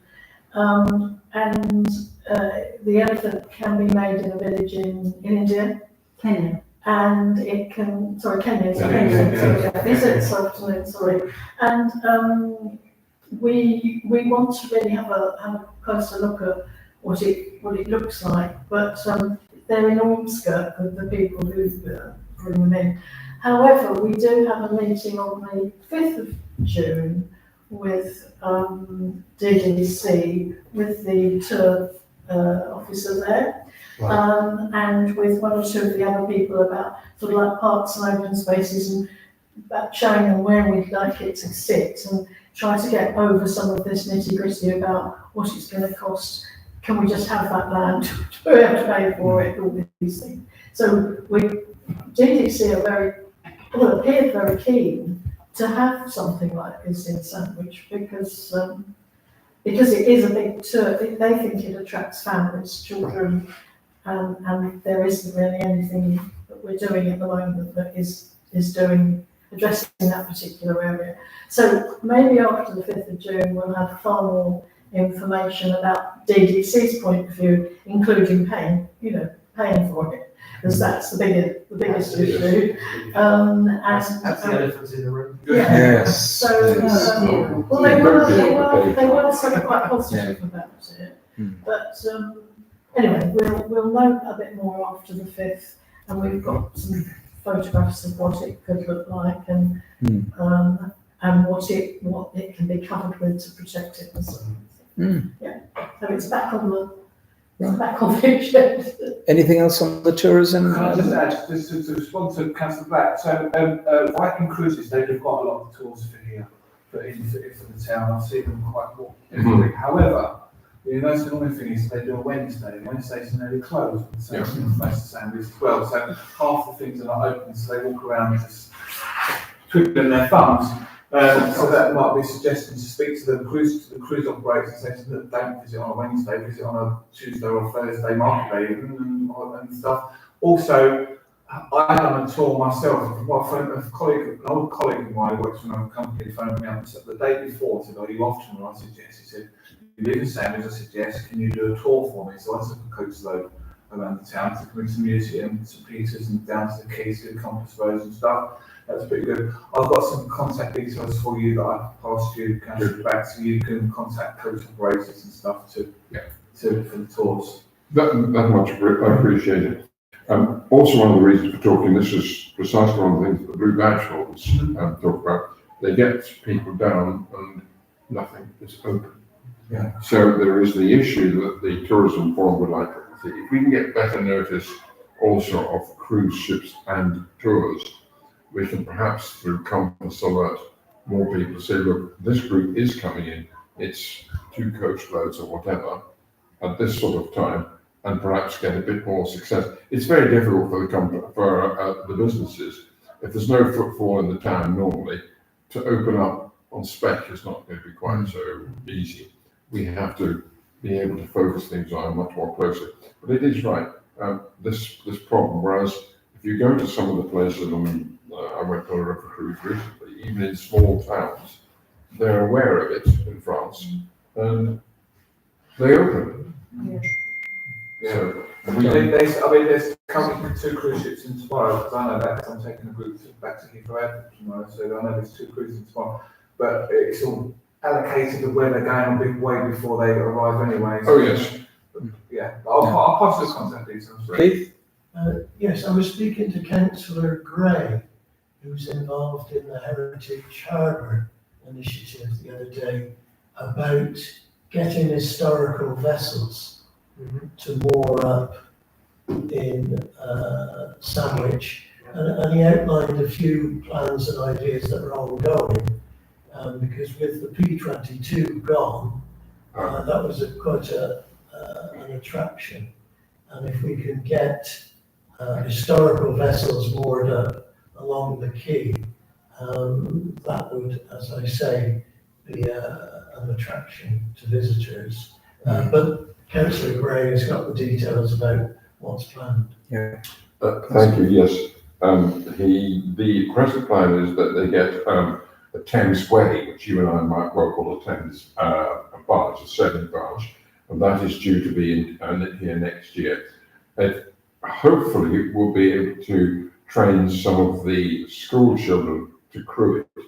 Speaker 5: And the elephant can be made in a village in India.
Speaker 9: Kenya.
Speaker 5: And it can, Kenya, sorry. And we want to really have a closer look at what it looks like, but they're in Ormskirk, the people who bring them in. However, we do have a meeting on the 5th of June with DDC, with the tour officer there, and with one or two of the other people about sort of like parks and open spaces, and about showing them where we'd like it to sit, and try to get over some of this nitty gritty about what it's going to cost. Can we just have that land? Do we have to pay for it? All these things. So DDC appeared very keen to have something like this in Sandwich because it is a big tour. They think it attracts families, children, and there isn't really anything that we're doing at the moment that is addressing that particular area. So maybe after the 5th of June, we'll have far more information about DDC's point of view, including paying for it, because that's the biggest issue.
Speaker 2: That's the elephant in the room.
Speaker 5: Yeah.
Speaker 3: Yes.
Speaker 5: So, well, they were sort of quite positive about it, but anyway, we'll know a bit more after the 5th, and we've got some photographs of what it could look like, and what it can be covered with to protect it and so on. Yeah, so it's back on the agenda.
Speaker 3: Anything else on the tourism?
Speaker 7: Can I just add, just to respond to Councillor Black, so Viking Cruises, they do quite a lot of tours for here, for the town. I've seen them quite well every week. However, the most annoying thing is they do a Wednesday, and Wednesdays are nearly closed, so it's most of Sandwich as well. So half the things are not open, so they walk around just twiddling their thumbs. So that might be a suggestion to speak to the cruise operators and say to them, don't visit on a Wednesday, visit on a Tuesday or Thursday market day and stuff. Also, I done a tour myself. An old colleague of mine who works for another company phoned me up the day before, said, "Are you off tomorrow?" I said, "Yes." He said, "You live in Sandwich?" I said, "Yes. Can you do a tour for me?" So I took a coach load around the town, took them to the museum, St Peter's, and down to the quays, to the compass roads and stuff. That's pretty good. I've got some contact details for you that I passed you, Councillor Back, so you can contact coach operators and stuff for the tours.
Speaker 1: That much appreciated. Also, one of the reasons for talking, this is precisely one of the things that the Blue Badge Holders talk about. They get people down and nothing is open.
Speaker 8: Yeah.
Speaker 1: So there is the issue that the Tourism Forum would like to see. If we can get better notice also of cruise ships and tours, we can perhaps through Compass alert more people say, look, this group is coming in, it's 2 coach loads or whatever at this sort of time, and perhaps get a bit more success. It's very difficult for the businesses. If there's no footfall in the town normally, to open up on spec is not going to be quite so easy. We have to be able to focus things on much more closely. But it is right, this problem, whereas if you go to some of the places, I went on a river cruise recently, even in small towns, they're aware of it in France, and they open it.
Speaker 5: Yeah.
Speaker 1: So
Speaker 7: I
Speaker 1: we,
Speaker 7: mean, there's currently 2 cruise ships in tomorrow, because I know that, 'cause I'm taking a group back to Heathrow Airport tomorrow, so I know there's 2 cruises in tomorrow. But it's all allocated of where they're going way before they arrive anyway.
Speaker 1: oh yes,
Speaker 7: Yeah, I'll pass the contact details.
Speaker 3: Keith?
Speaker 6: Yes, I was speaking to Councillor Gray, who's involved in the Heritage Harbour initiative the other day, about getting historical vessels to moor up in Sandwich. And he outlined a few plans and ideas that are ongoing, because with the P22 gone, that was quite an attraction. And if we can get historical vessels moored up along the quay, that would, as I say, be an attraction to visitors. But Councillor Gray has got the details about what's planned.
Speaker 1: thank you, yes. The present plan is that they get a Thames Way, which you and I might well call a Thames barge, a sailing barge, and that is due to be in here next year. Hopefully we'll be able to train some of the school children to crew it,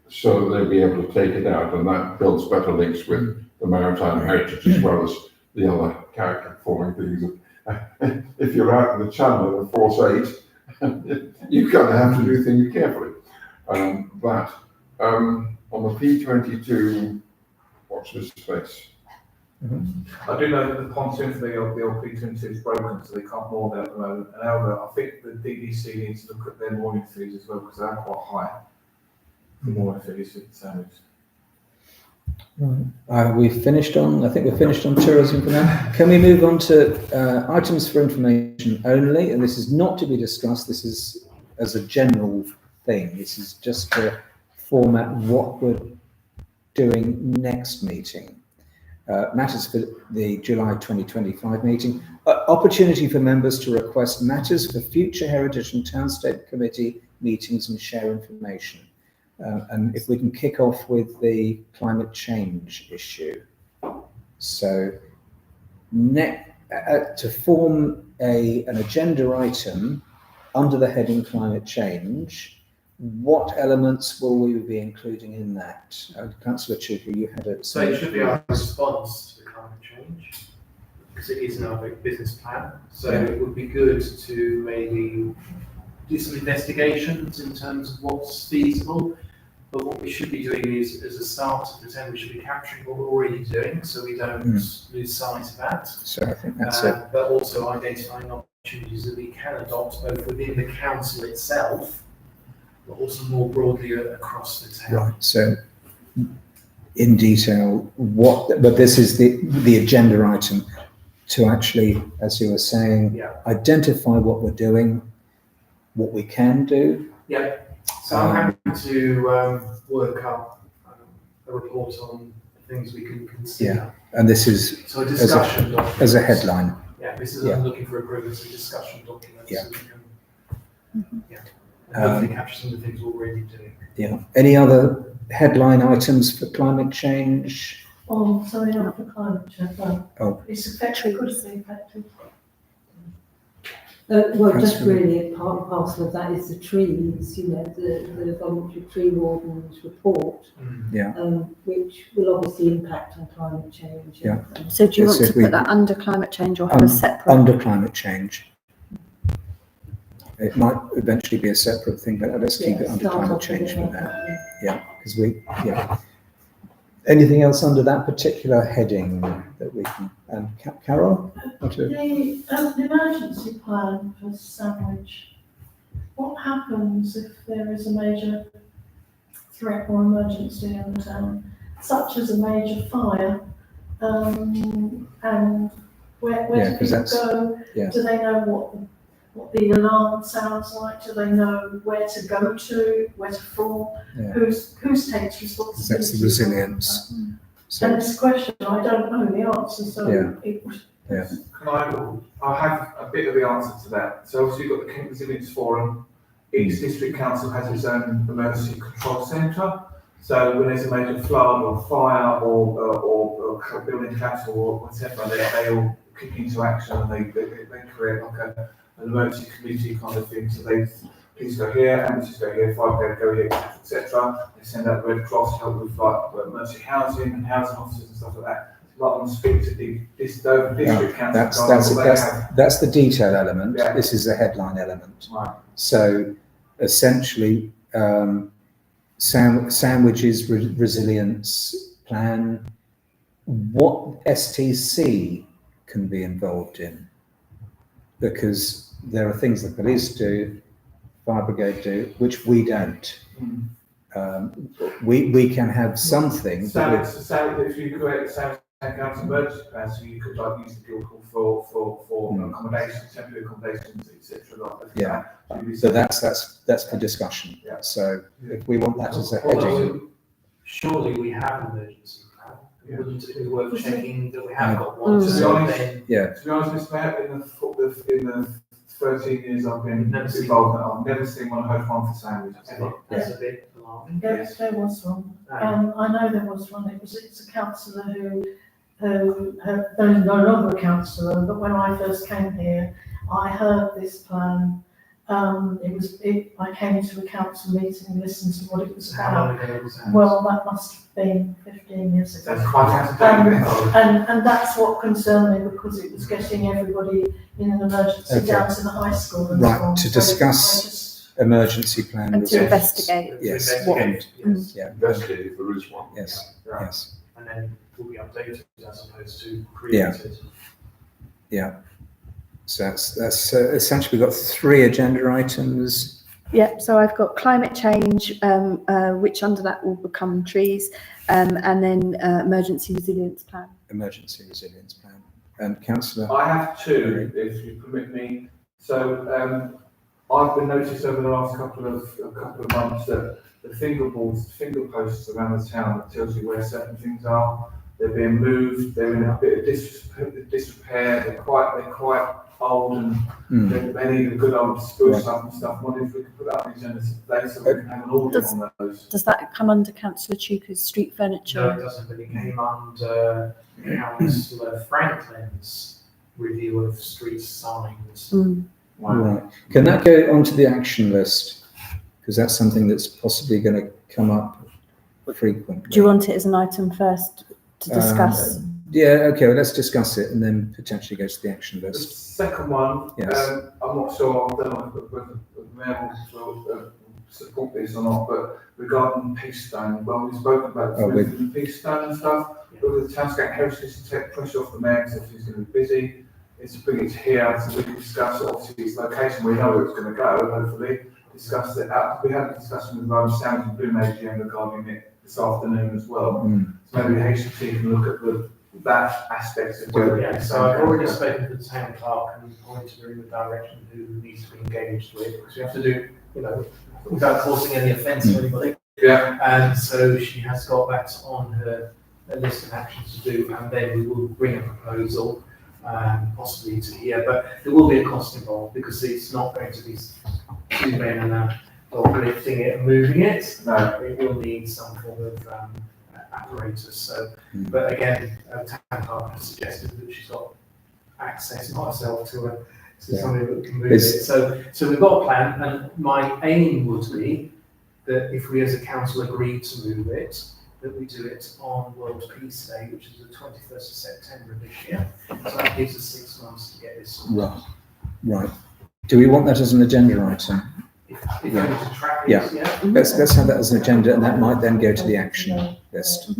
Speaker 1: so they'll be able to take it out, and that builds better links with the maritime heritage as well as the other character-forming things. If you're out in the channel at Force 8, you kind of have to do things carefully. But on the P22, watch this space.
Speaker 7: I do know that the pontoon for the old P22 is broken, so they can't moor there at the moment. And however, I think the DDC needs to look at their mooring fees as well, because they're quite high. The mooring fees for Sandwich.
Speaker 3: We've finished on, I think we're finished on tourism for now. Can we move on to items for information only? And this is not to be discussed, this is as a general thing. This is just to format what we're doing next meeting. Matters for the July 2025 meeting. Opportunity for members to request matters for future Heritage and Townscape Committee meetings and share information. And if we can kick off with the climate change issue. So to form an agenda item under the heading climate change, what elements will we be including in that? Councillor Chuka, you had a...
Speaker 2: So it should be our response to the climate change, because it is in our business plan. So it would be good to maybe do some investigations in terms of what's feasible. But what we should be doing is, as a start to pretend, we should be capturing what we're already doing, so we don't lose sight of that.
Speaker 3: So I think that's it.
Speaker 2: But also identifying opportunities that we can adopt both within the council itself, but also more broadly across the town.
Speaker 3: Right. So in detail, but this is the agenda item to actually, as you were saying, identify what we're doing, what we can do.
Speaker 2: Yeah. So I'm happy to work up a report on the things we can consider.
Speaker 3: Yeah, and this is
Speaker 2: so a discussion document.
Speaker 3: As a headline.
Speaker 2: Yeah, this is I'm looking for approval. It's a discussion document.
Speaker 3: Yeah.
Speaker 2: So we can, and hopefully capture some of the things we're already doing.
Speaker 3: Yeah. Any other headline items for climate change?
Speaker 5: Oh, sorry, not for climate change.
Speaker 3: Oh.
Speaker 5: It's effective, could be effective.
Speaker 9: Well, just really a part and parcel of that is the trees, the voluntary tree warden's report, which will obviously impact on climate change.
Speaker 3: Yeah.
Speaker 4: So do you want to put that under climate change or have a separate?
Speaker 3: Under climate change. It might eventually be a separate thing, but let's keep it under climate change for now. Yeah, because anything else under that particular heading that we can? Carol?
Speaker 5: The emergency plan for Sandwich. What happens if there is a major threat or emergency in the town, such as a major fire? And where do people go?
Speaker 3: Yeah.
Speaker 5: Do they know what the alarm sounds like? Do they know where to go to, where to fall? Yeah. Who's takes responsibility?
Speaker 3: That's the resilience.
Speaker 5: And it's a question I don't know the answer, so
Speaker 7: I have a bit of the answer to that. So obviously you've got the Kent Resilience Forum. Each district council has its own emergency control centre. So when there's a major flood or fire or building collapse or whatever, they all kick into action and they create like an emergency committee kind of thing. So they please go here, ambulances go here, fire go here, etc. They send out the Red Cross to help with like emergency housing and housing officers and stuff like that. Like on speak to the district council.
Speaker 3: That's the detail element.
Speaker 7: Yeah.
Speaker 3: This is the headline element.
Speaker 7: Right.
Speaker 3: So essentially, Sandwich's resilience plan, what STC can be involved in, because there are things the police do, fire brigade do, which we don't. We can have something.
Speaker 7: So if you create a council emergency plan, so you could like use the Guildhall for accommodation, temporary accommodations, etc. Like that.
Speaker 3: Yeah. So that's for discussion.
Speaker 7: Yeah.
Speaker 3: So if we want that as a
Speaker 2: Although
Speaker 3: heading,
Speaker 2: surely we have an emergency plan.
Speaker 7: Yeah.
Speaker 2: Wouldn't it be worth checking that we have got one?
Speaker 7: To be
Speaker 2: So
Speaker 7: honest,
Speaker 2: then,
Speaker 7: To be honest, Mr. Mayor, in the 13 years I've been
Speaker 2: Never seen
Speaker 7: involved, I've never seen one heard one for Sandwich ever.
Speaker 2: that's a bit alarming.
Speaker 5: There was one.
Speaker 2: No.
Speaker 5: I know there was one. It's a councillor who no longer a councillor, but when I first came here, I heard this plan. I came to a council meeting and listened to what it was
Speaker 2: How
Speaker 5: about.
Speaker 2: long ago was that?
Speaker 5: Well, that must have been 15 years ago.
Speaker 7: That's quite out of date.
Speaker 5: And that's what concerned me, because it was getting everybody in an emergency
Speaker 3: Okay.
Speaker 5: down to the high school and
Speaker 3: Right,
Speaker 5: so on.
Speaker 3: to
Speaker 5: So
Speaker 3: discuss
Speaker 5: I just-
Speaker 3: emergency plan.
Speaker 4: And to
Speaker 3: results.
Speaker 4: investigate.
Speaker 3: Yes.
Speaker 2: To investigate, yes.
Speaker 3: Yeah.
Speaker 1: Investigate if there is one.
Speaker 3: Yes.
Speaker 7: Right.
Speaker 3: Yes.
Speaker 2: And then it will be updated as opposed to
Speaker 3: Yeah.
Speaker 2: created.
Speaker 3: Yeah. So that's essentially, we've got 3 agenda items.
Speaker 4: Yeah, so I've got climate change, which under that will become trees, and then emergency resilience plan.
Speaker 3: Emergency resilience plan. Councillor.
Speaker 7: I have 2, if you permit me. So I've been noticed over the last couple of months that the finger posts around the town that tells you where certain things are. They're being moved. They're in a bit of disrepair. They're quite old and they need a good old spruce up and stuff. I wonder if we could put that on the agenda today so we can have an audit on those.
Speaker 4: Does that come under Councillor Chuka's street
Speaker 2: No,
Speaker 4: furniture?
Speaker 2: it doesn't, but it came under Councillor Franklin's review of street signs.
Speaker 3: Right. Can that go onto the action list? Because that's something that's possibly going to come up frequently.
Speaker 4: Do you want it as an item first to discuss?
Speaker 3: Yeah, okay, well, let's discuss it and then potentially go to the action
Speaker 7: The
Speaker 3: list.
Speaker 7: second one,
Speaker 3: Yes.
Speaker 7: I'm not sure, I don't know whether the mayor will support this or not, but regarding Peace Stone, well, we've spoken about the Peace Stone and stuff, but with the Townscape Heritage to take pressure off the mayor, because he's going to be busy, is to bring it here so we can discuss obviously its location, we know where it's going to go, hopefully, discuss it out. We had a discussion with Sandwich and Bloom AGM regarding it this afternoon as well. So maybe HT can look at that aspect of where
Speaker 2: Yeah, so I've already spoken to the town clerk and pointed her in the direction who needs to be engaged with, because we have to do, without causing any offence to anybody.
Speaker 7: Yeah.
Speaker 2: And so she has got that on her list of actions to do, and then we will bring a proposal, possibly to here, but there will be a cost involved, because it's not going to be 2 men and a dog lifting it and moving it.
Speaker 7: No.
Speaker 2: It will need some form of apparatus. So, but again, town clerk has suggested that she's got access, not herself, to somebody that can move it. So we've got a plan, and my aim would be that if we as a council agree to move it, that we do it on World Peace Day, which is the 21st of September of this year. So that gives us 6 months to get this.
Speaker 3: Right. Do we want that as an agenda item?
Speaker 2: If you want to track it,
Speaker 3: Yeah.
Speaker 2: yeah.
Speaker 3: Let's have that as an agenda, and that might then go to the action list.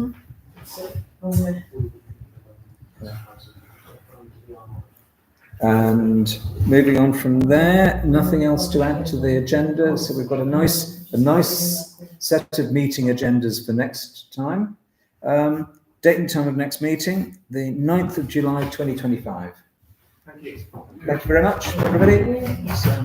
Speaker 3: And moving on from there, nothing else to add to the agenda. So we've got a nice set of meeting agendas for next time. Date and time of next meeting, the 9th of July, 2025.
Speaker 2: Thank you.
Speaker 3: Thank you very much, everybody. So-